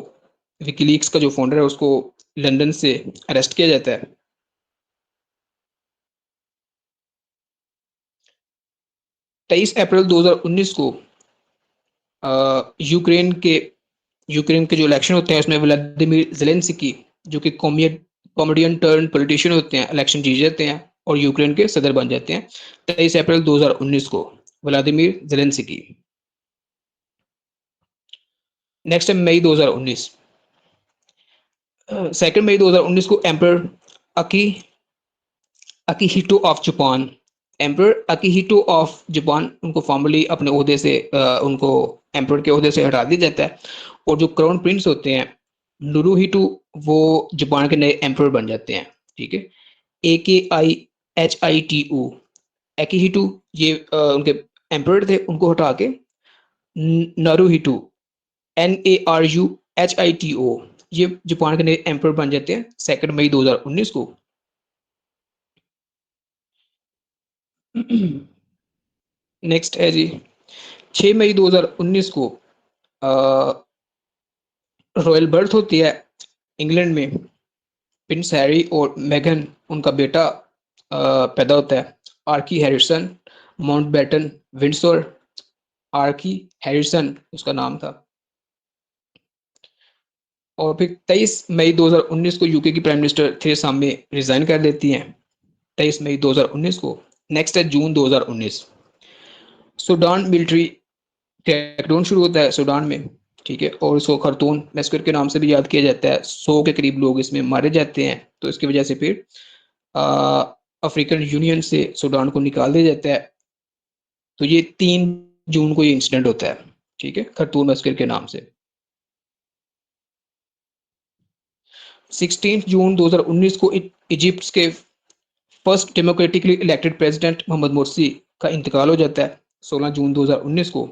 विकीलीक्स का जो फाउंडर है, उसको लंदन से अरेस्ट किया जाता है। 23 अप्रैल 2019 को यूक्रेन के जो इलेक्शन होते हैं उसमें व्लादिमीर ज़ेलेंस्की जो कि कॉमेडियन टर्न पॉलिटिशियन होते हैं, इलेक्शन जीत जाते हैं और यूक्रेन के सदर बन जाते हैं 23 अप्रैल 2019 को, व्लादिमीर जेलेंस्की। नेक्स्ट है मई 2019, 2 मई 2019 को emperor Akihito of Japan, emperor Akihito of Japan, उनको फॉर्मली अपने ओहदे से उनको एम्पर के ओहदे से हटा दिया जाता है और जो क्राउन प्रिंस होते हैं नुरुहिटो, वो जापान के नए एम्पर बन जाते हैं। ठीक है, AKIHITO, एकीहिटो, ये उनके एम्पर थे, उनको हटा के नारुहिटो, NARUHITO, ये जापान के नए एम्पर बन जाते हैं 2 मई 2019 को। नेक्स्ट है जी 6 मई 2019 को रॉयल बर्थ होती है इंग्लैंड में, प्रिंस हैरी और मेगन, उनका बेटा पैदा होता है, Archie Harrison Mountbatten Windsor, Archie Harrison उसका नाम था। और फिर 23 मई 2019 को यूके की prime minister Theresa May resign कर देती हैं 23 मई 2019 को। नेक्स्ट है जून 2019, सूडान मिलिट्री क्रैकडाउन शुरू होता है सूडान में। ठीक है, और इसको खरतून मैस्कर के नाम से भी याद किया जाता है। 100 के करीब लोग इसमें मारे जाते हैं, तो इसकी वजह से फिर अफ्रीकन यूनियन से सूडान को निकाल दिया जाता है। तो ये 3 जून को ये इंसिडेंट होता है। ठीक है, खरतून मैस्कर के नाम से। 16 जून 2019 को इजिप्ट के first democratically elected president Mohamed Morsi का इंतकाल हो जाता है 16 जून 2019 को।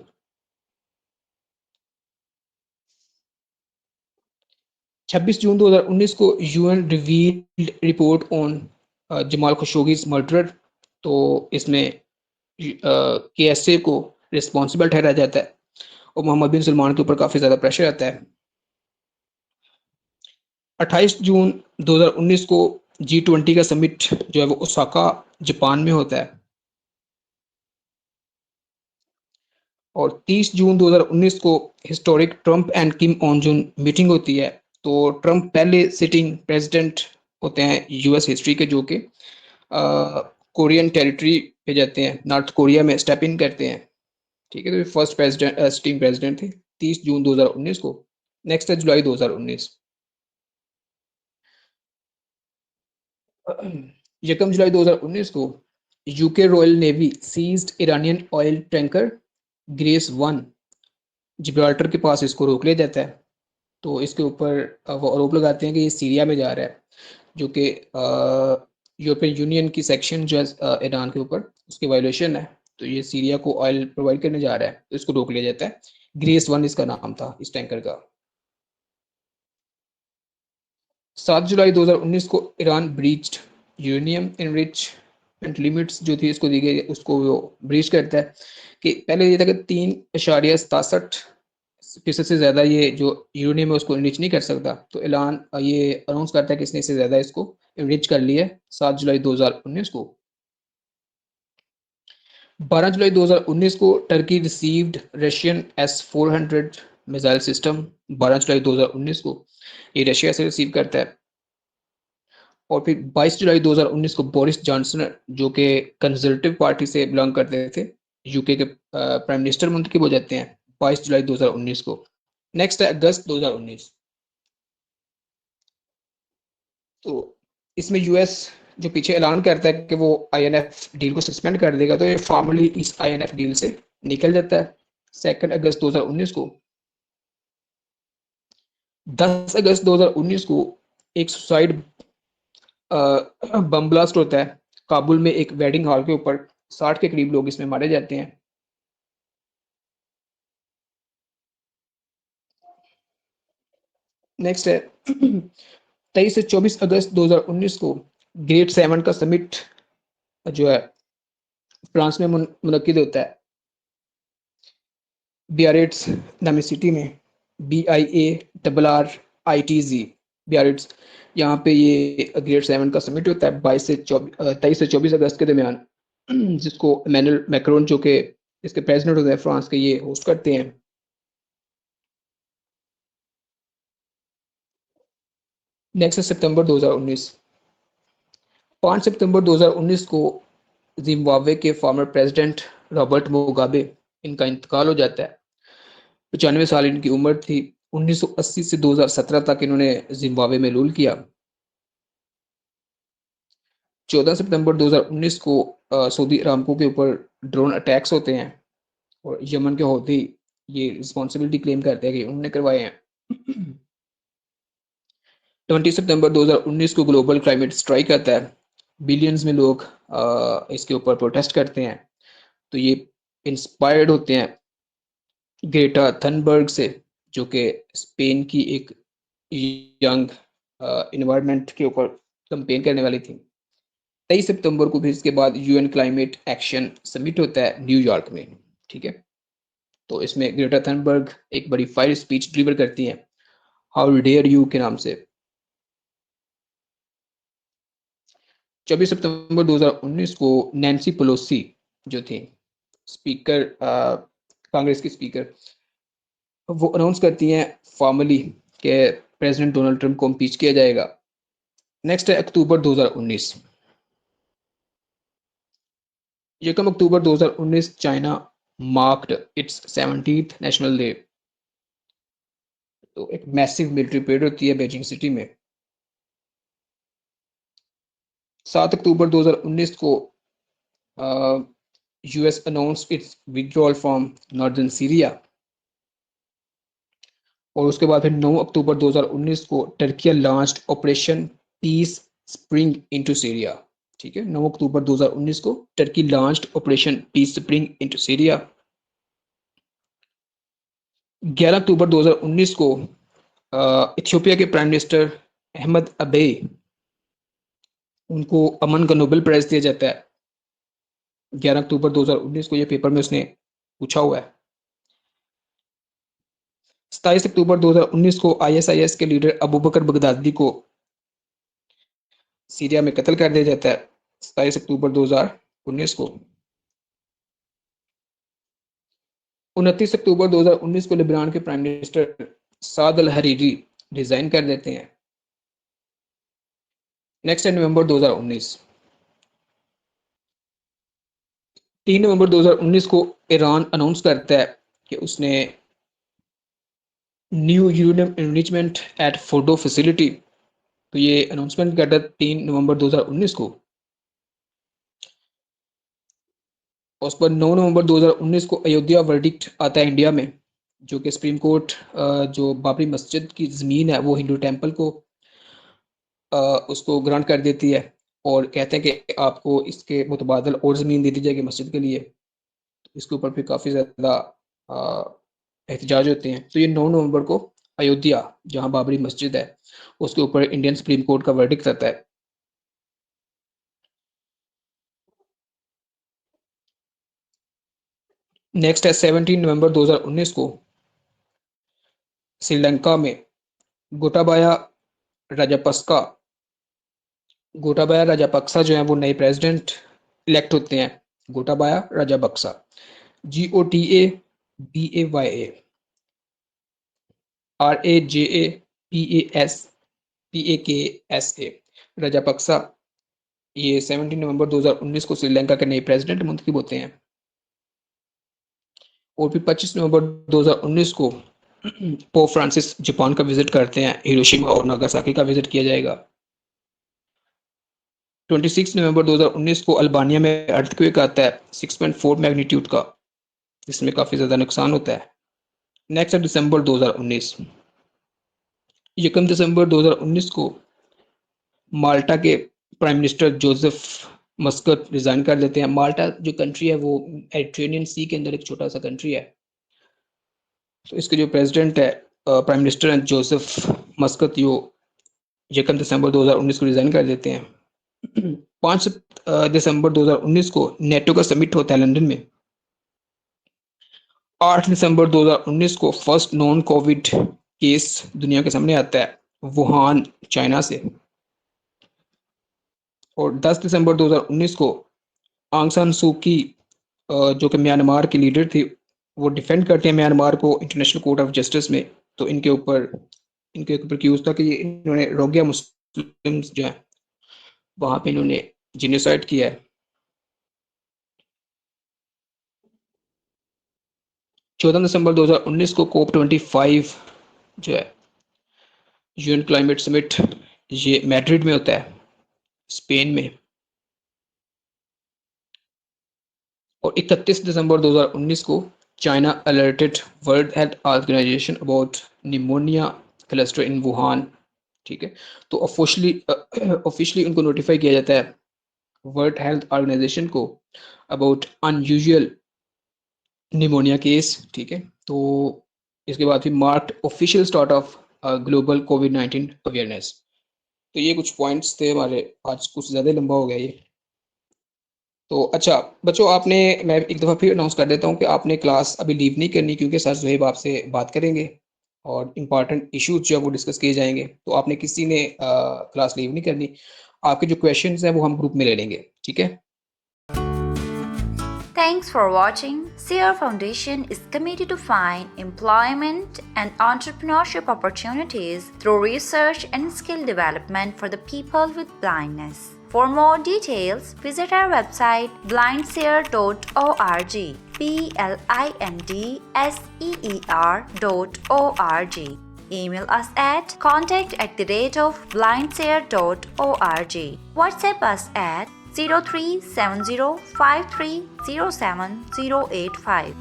26 जून 2019 को UN revealed report on Jamal Khashoggi's murder, तो इसमें KSA को रिस्पॉन्सिबल ठहराया जाता है और मोहम्मद बिन सलमान के ऊपर काफ़ी ज़्यादा प्रेशर आता है। 28 जून 2019 को G20 का समिट जो है वो ओसाका जापान में होता है। और 30 जून 2019 को historic Trump and Kim on Jun meeting होती है। तो ट्रंप पहले सिटिंग प्रेसिडेंट होते हैं यूएस हिस्ट्री के, जो कि कोरियन टेरिटरी पे जाते हैं, नॉर्थ कोरिया में स्टेप इन करते हैं। ठीक है, तो फर्स्ट प्रेसिडेंट सिटिंग प्रेसिडेंट थे 30 जून 2019 को। नेक्स्ट है जुलाई 2019, 1 जुलाई 2019 को UK royal navy seized Iranian oil tanker grace 1, Gibraltar के पास इसको रोक लिया जाता है। तो इसके ऊपर वो आरोप लगाते हैं कि ये सीरिया में जा रहा है, जो कि यूरोपियन यूनियन की सेक्शन जो है ईरान के ऊपर, उसकी वायलेशन है। तो ये सीरिया को ऑयल प्रोवाइड करने जा रहा है, तो इसको रोक लिया जाता है। ग्रेस 1 इसका नाम था इस टैंकर का। 7 जुलाई 2019 को Iran breached uranium enrichment limits जो थी इसको दी गई, उसको वो ब्रीच करता है। कि पहले ये था कि 3.67% से ज़्यादा ये जो यूरेनियम है उसको इनरिच नहीं कर सकता। तो ऐलान ये अनाउंस करता है कि इसने इससे ज़्यादा इसको इनरिच कर लिया है 7 जुलाई 2019 को। 12 जुलाई 2019 को Turkey received Russian S-400 missile system. 12 जुलाई 2019 को ये रशिया से रिसीव करता है। और फिर 22 जुलाई 2019 को बोरिस जॉनसन, जो कि कंजर्वेटिव पार्टी से बिलोंग करते थे, यूके के प्राइम मिनिस्टर मुंतखब हो जाते हैं 22 जुलाई 2019 को। नेक्स्ट है अगस्त 2019, तो इसमें यूएस जो पीछे ऐलान करता है कि वो INF डील को सस्पेंड कर देगा, तो ये फॉर्मली इस INF डील से निकल जाता है 2 अगस्त 2019 को। 10 अगस्त 2019 को एक सुसाइड बम ब्लास्ट होता है काबुल में एक वेडिंग हॉल के ऊपर। 60 के करीब लोग इसमें मारे जाते हैं। नेक्स्ट है 23 से 24 अगस्त 2019 को ग्रेट 7 का समिट जो है फ्रांस में मुनक्किद होता है बियारिट्ज नामी सिटी में, BIARRITZ बियारिट्ज। यहाँ पे ये ग्रेड 7 का समिट होता है 23 से 24 अगस्त के दरमियान, जिसको इमैनुअल मैक्रोन जो कि इसके प्रेसिडेंट होते हैं फ्रांस के, ये होस्ट करते हैं। नेक्स्ट है सितंबर 2019। 5 सितंबर 2019 को जिम्बाब्वे के फॉर्मर प्रेसिडेंट रॉबर्ट मुगाबे इनका इंतकाल हो जाता है। 95 साल इनकी उम्र थी। 1980 से 2017 तक इन्होंने जिम्बाब्वे में रूल किया। 14 सितंबर 2019 को सऊदी अरामको के ऊपर ड्रोन अटैक्स होते हैं और यमन के हौथी ये रिस्पॉन्सिबिलिटी क्लेम करते हैं कि उन्होंने करवाए हैं। 20 सितंबर 2019 को ग्लोबल क्लाइमेट स्ट्राइक आता है। बिलियंस में लोग इसके ऊपर प्रोटेस्ट करते हैं। तो ये इंस्पायर्ड होते हैं ग्रेटा थनबर्ग से, जो कि स्पेन की एक यंग इन्वायरमेंट के ऊपर कंपेन करने वाली थी। 23 सितंबर को फिर इसके बाद यूएन क्लाइमेट एक्शन समिट होता है न्यूयॉर्क में। ठीक है, तो इसमें ग्रेटा थनबर्ग एक बड़ी फायर स्पीच डिलीवर करती हैं हाउ डेयर यू के नाम से। 24 सितंबर 2019 को नैन्सी पेलोसी जो थी स्पीकर, कांग्रेस की स्पीकर, वो अनाउंस करती हैं फॉर्मली कि प्रेसिडेंट डोनाल्ड ट्रंप को इम्पीच किया जाएगा। नेक्स्ट है अक्टूबर 2019। 1 अक्टूबर 2019 China marked it's 70th national day. तो एक मैसिव मिलिट्री परेड होती है बीजिंग सिटी में। 7 अक्टूबर 2019 को US announce its withdrawal from northern Syria. और उसके बाद फिर 9 अक्टूबर 2019 को Turkey launched operation peace spring into Syria. ठीक है, 9 अक्टूबर 2019 को Turkey launched operation peace spring into Syria. 11 अक्टूबर 2019 को इथियोपिया के प्राइम मिनिस्टर अहमद अबे, उनको अमन का नोबेल प्राइज दिया जाता है। 11 अक्टूबर 2019 को ये पेपर में उसने पूछा हुआ है। 27 अक्टूबर 2019 को आईएसआईएस के लीडर अबू बकर बगदादी को सीरिया में कत्ल कर दिया जाता है। 27 अक्टूबर 2019 को। 29 अक्टूबर 2019 को लेबनान के प्राइम मिनिस्टर साद अल हरीरी रिजाइन कर देते हैं। नेक्स्ट है नवंबर 2019। 3 नवंबर 2019 को ईरान अनाउंस करता है कि उसने new uranium enrichment at Fordow facility. तो ये अनाउंसमेंट करता है 3 नवंबर 2019 को। उस पर 9 नवंबर 2019 को अयोध्या वर्डिक्ट आता है इंडिया में, जो कि सुप्रीम कोर्ट जो बाबरी मस्जिद की ज़मीन है वो हिंदू टेम्पल को उसको ग्रांट कर देती है और कहते हैं कि आपको इसके मुतबादल और ज़मीन दे दी जाएगी मस्जिद के लिए। तो इसके ऊपर भी काफ़ी ज़्यादा एहतजाज होते हैं। तो ये 9 नवंबर को अयोध्या, जहाँ बाबरी मस्जिद है, उसके ऊपर इंडियन सुप्रीम कोर्ट का वर्डिक्ट आता है। नेक्स्ट है 17 नवंबर 2019 को श्रीलंका में गोटाबाया राजापक्सा जो है वो नए प्रेसिडेंट इलेक्ट होते हैं। गोटाबाया राजापक्सा, GOTABAYA RAJAPASA राजापक्सा, ये 17 नवंबर 2019 को श्रीलंका के नए प्रेसिडेंट मुंतखब होते हैं। और फिर 25 नवंबर 2019 को पोप फ्रांसिस जापान का विजिट करते हैं। हिरोशिमा और नागासाकी का विजिट किया जाएगा। 26 नवंबर 2019 को अल्बानिया में अर्थक्वेक आता है 6.4 मैग्नीट्यूड का, जिसमें काफ़ी ज़्यादा नुकसान होता है। नेक्स्ट है दिसंबर 2019। 1 दिसंबर 2019 को माल्टा के prime minister Joseph Muscat resign कर देते हैं। माल्टा जो कंट्री है वो मेडिटेरेनियन सी के अंदर एक छोटा सा कंट्री है। तो इसके जो प्रेसिडेंट है, प्राइम मिनिस्टर हैं जोसेफ मस्कट, यो 1 दिसंबर 2019 को रिजाइन कर देते हैं। 5 दिसंबर 2019 को नेटो का समिट होता है लंदन में। 8 दिसंबर 2019 को फर्स्ट नॉन कोविड केस दुनिया के सामने आता है वुहान, चाइना से। और 10 दिसंबर 2019 को आंग सान सू की, जो कि म्यांमार की लीडर थी, वो डिफेंड करते हैं म्यांमार को इंटरनेशनल कोर्ट ऑफ जस्टिस में। तो इनके ऊपर इनके ऊपर एक्यूज था कि इन्होंने रोहिंग्या मुस्लिम्स जो है वहां पे इन्होंने जेनोसाइड किया है। 14 दिसंबर 2019 को COP25 जो है यूएन क्लाइमेट समिट ये मैड्रिड में होता है, स्पेन में। और 31 दिसंबर 2019 को China alerted world health organisation about pneumonia cluster in Wuhan. ठीक है, तो ऑफिशियली उनको नोटिफाई किया जाता है वर्ल्ड हेल्थ ऑर्गेनाइजेशन को अबाउट अनयूजुअल निमोनिया केस। ठीक है, तो इसके बाद फिर marked official start of global कोविड-19 अवेयरनेस। तो ये कुछ पॉइंट्स थे हमारे, आज कुछ ज़्यादा लंबा हो गया ये। तो अच्छा बच्चों, आपने, मैं एक दफ़ा फिर अनाउंस कर देता हूँ कि आपने क्लास अभी लीव नहीं करनी, क्योंकि सर ज़ुहैब आपसे बात करेंगे और इम्पॉर्टेंट इश्यूज जो है वो डिस्कस किए जाएंगे। तो आपने किसी ने क्लास लीव नहीं करनी, आपके जो क्वेश्चंस हैं वो हम ग्रुप में ले लेंगे। ठीक है। Thanks for watching. SEER Foundation is committed to find employment and entrepreneurship opportunities through research and skill development for the people with blindness. For more details, visit our website blindseer.org, blindseer.org. Email us at contact@blindseer.org. WhatsApp us at 037053078085.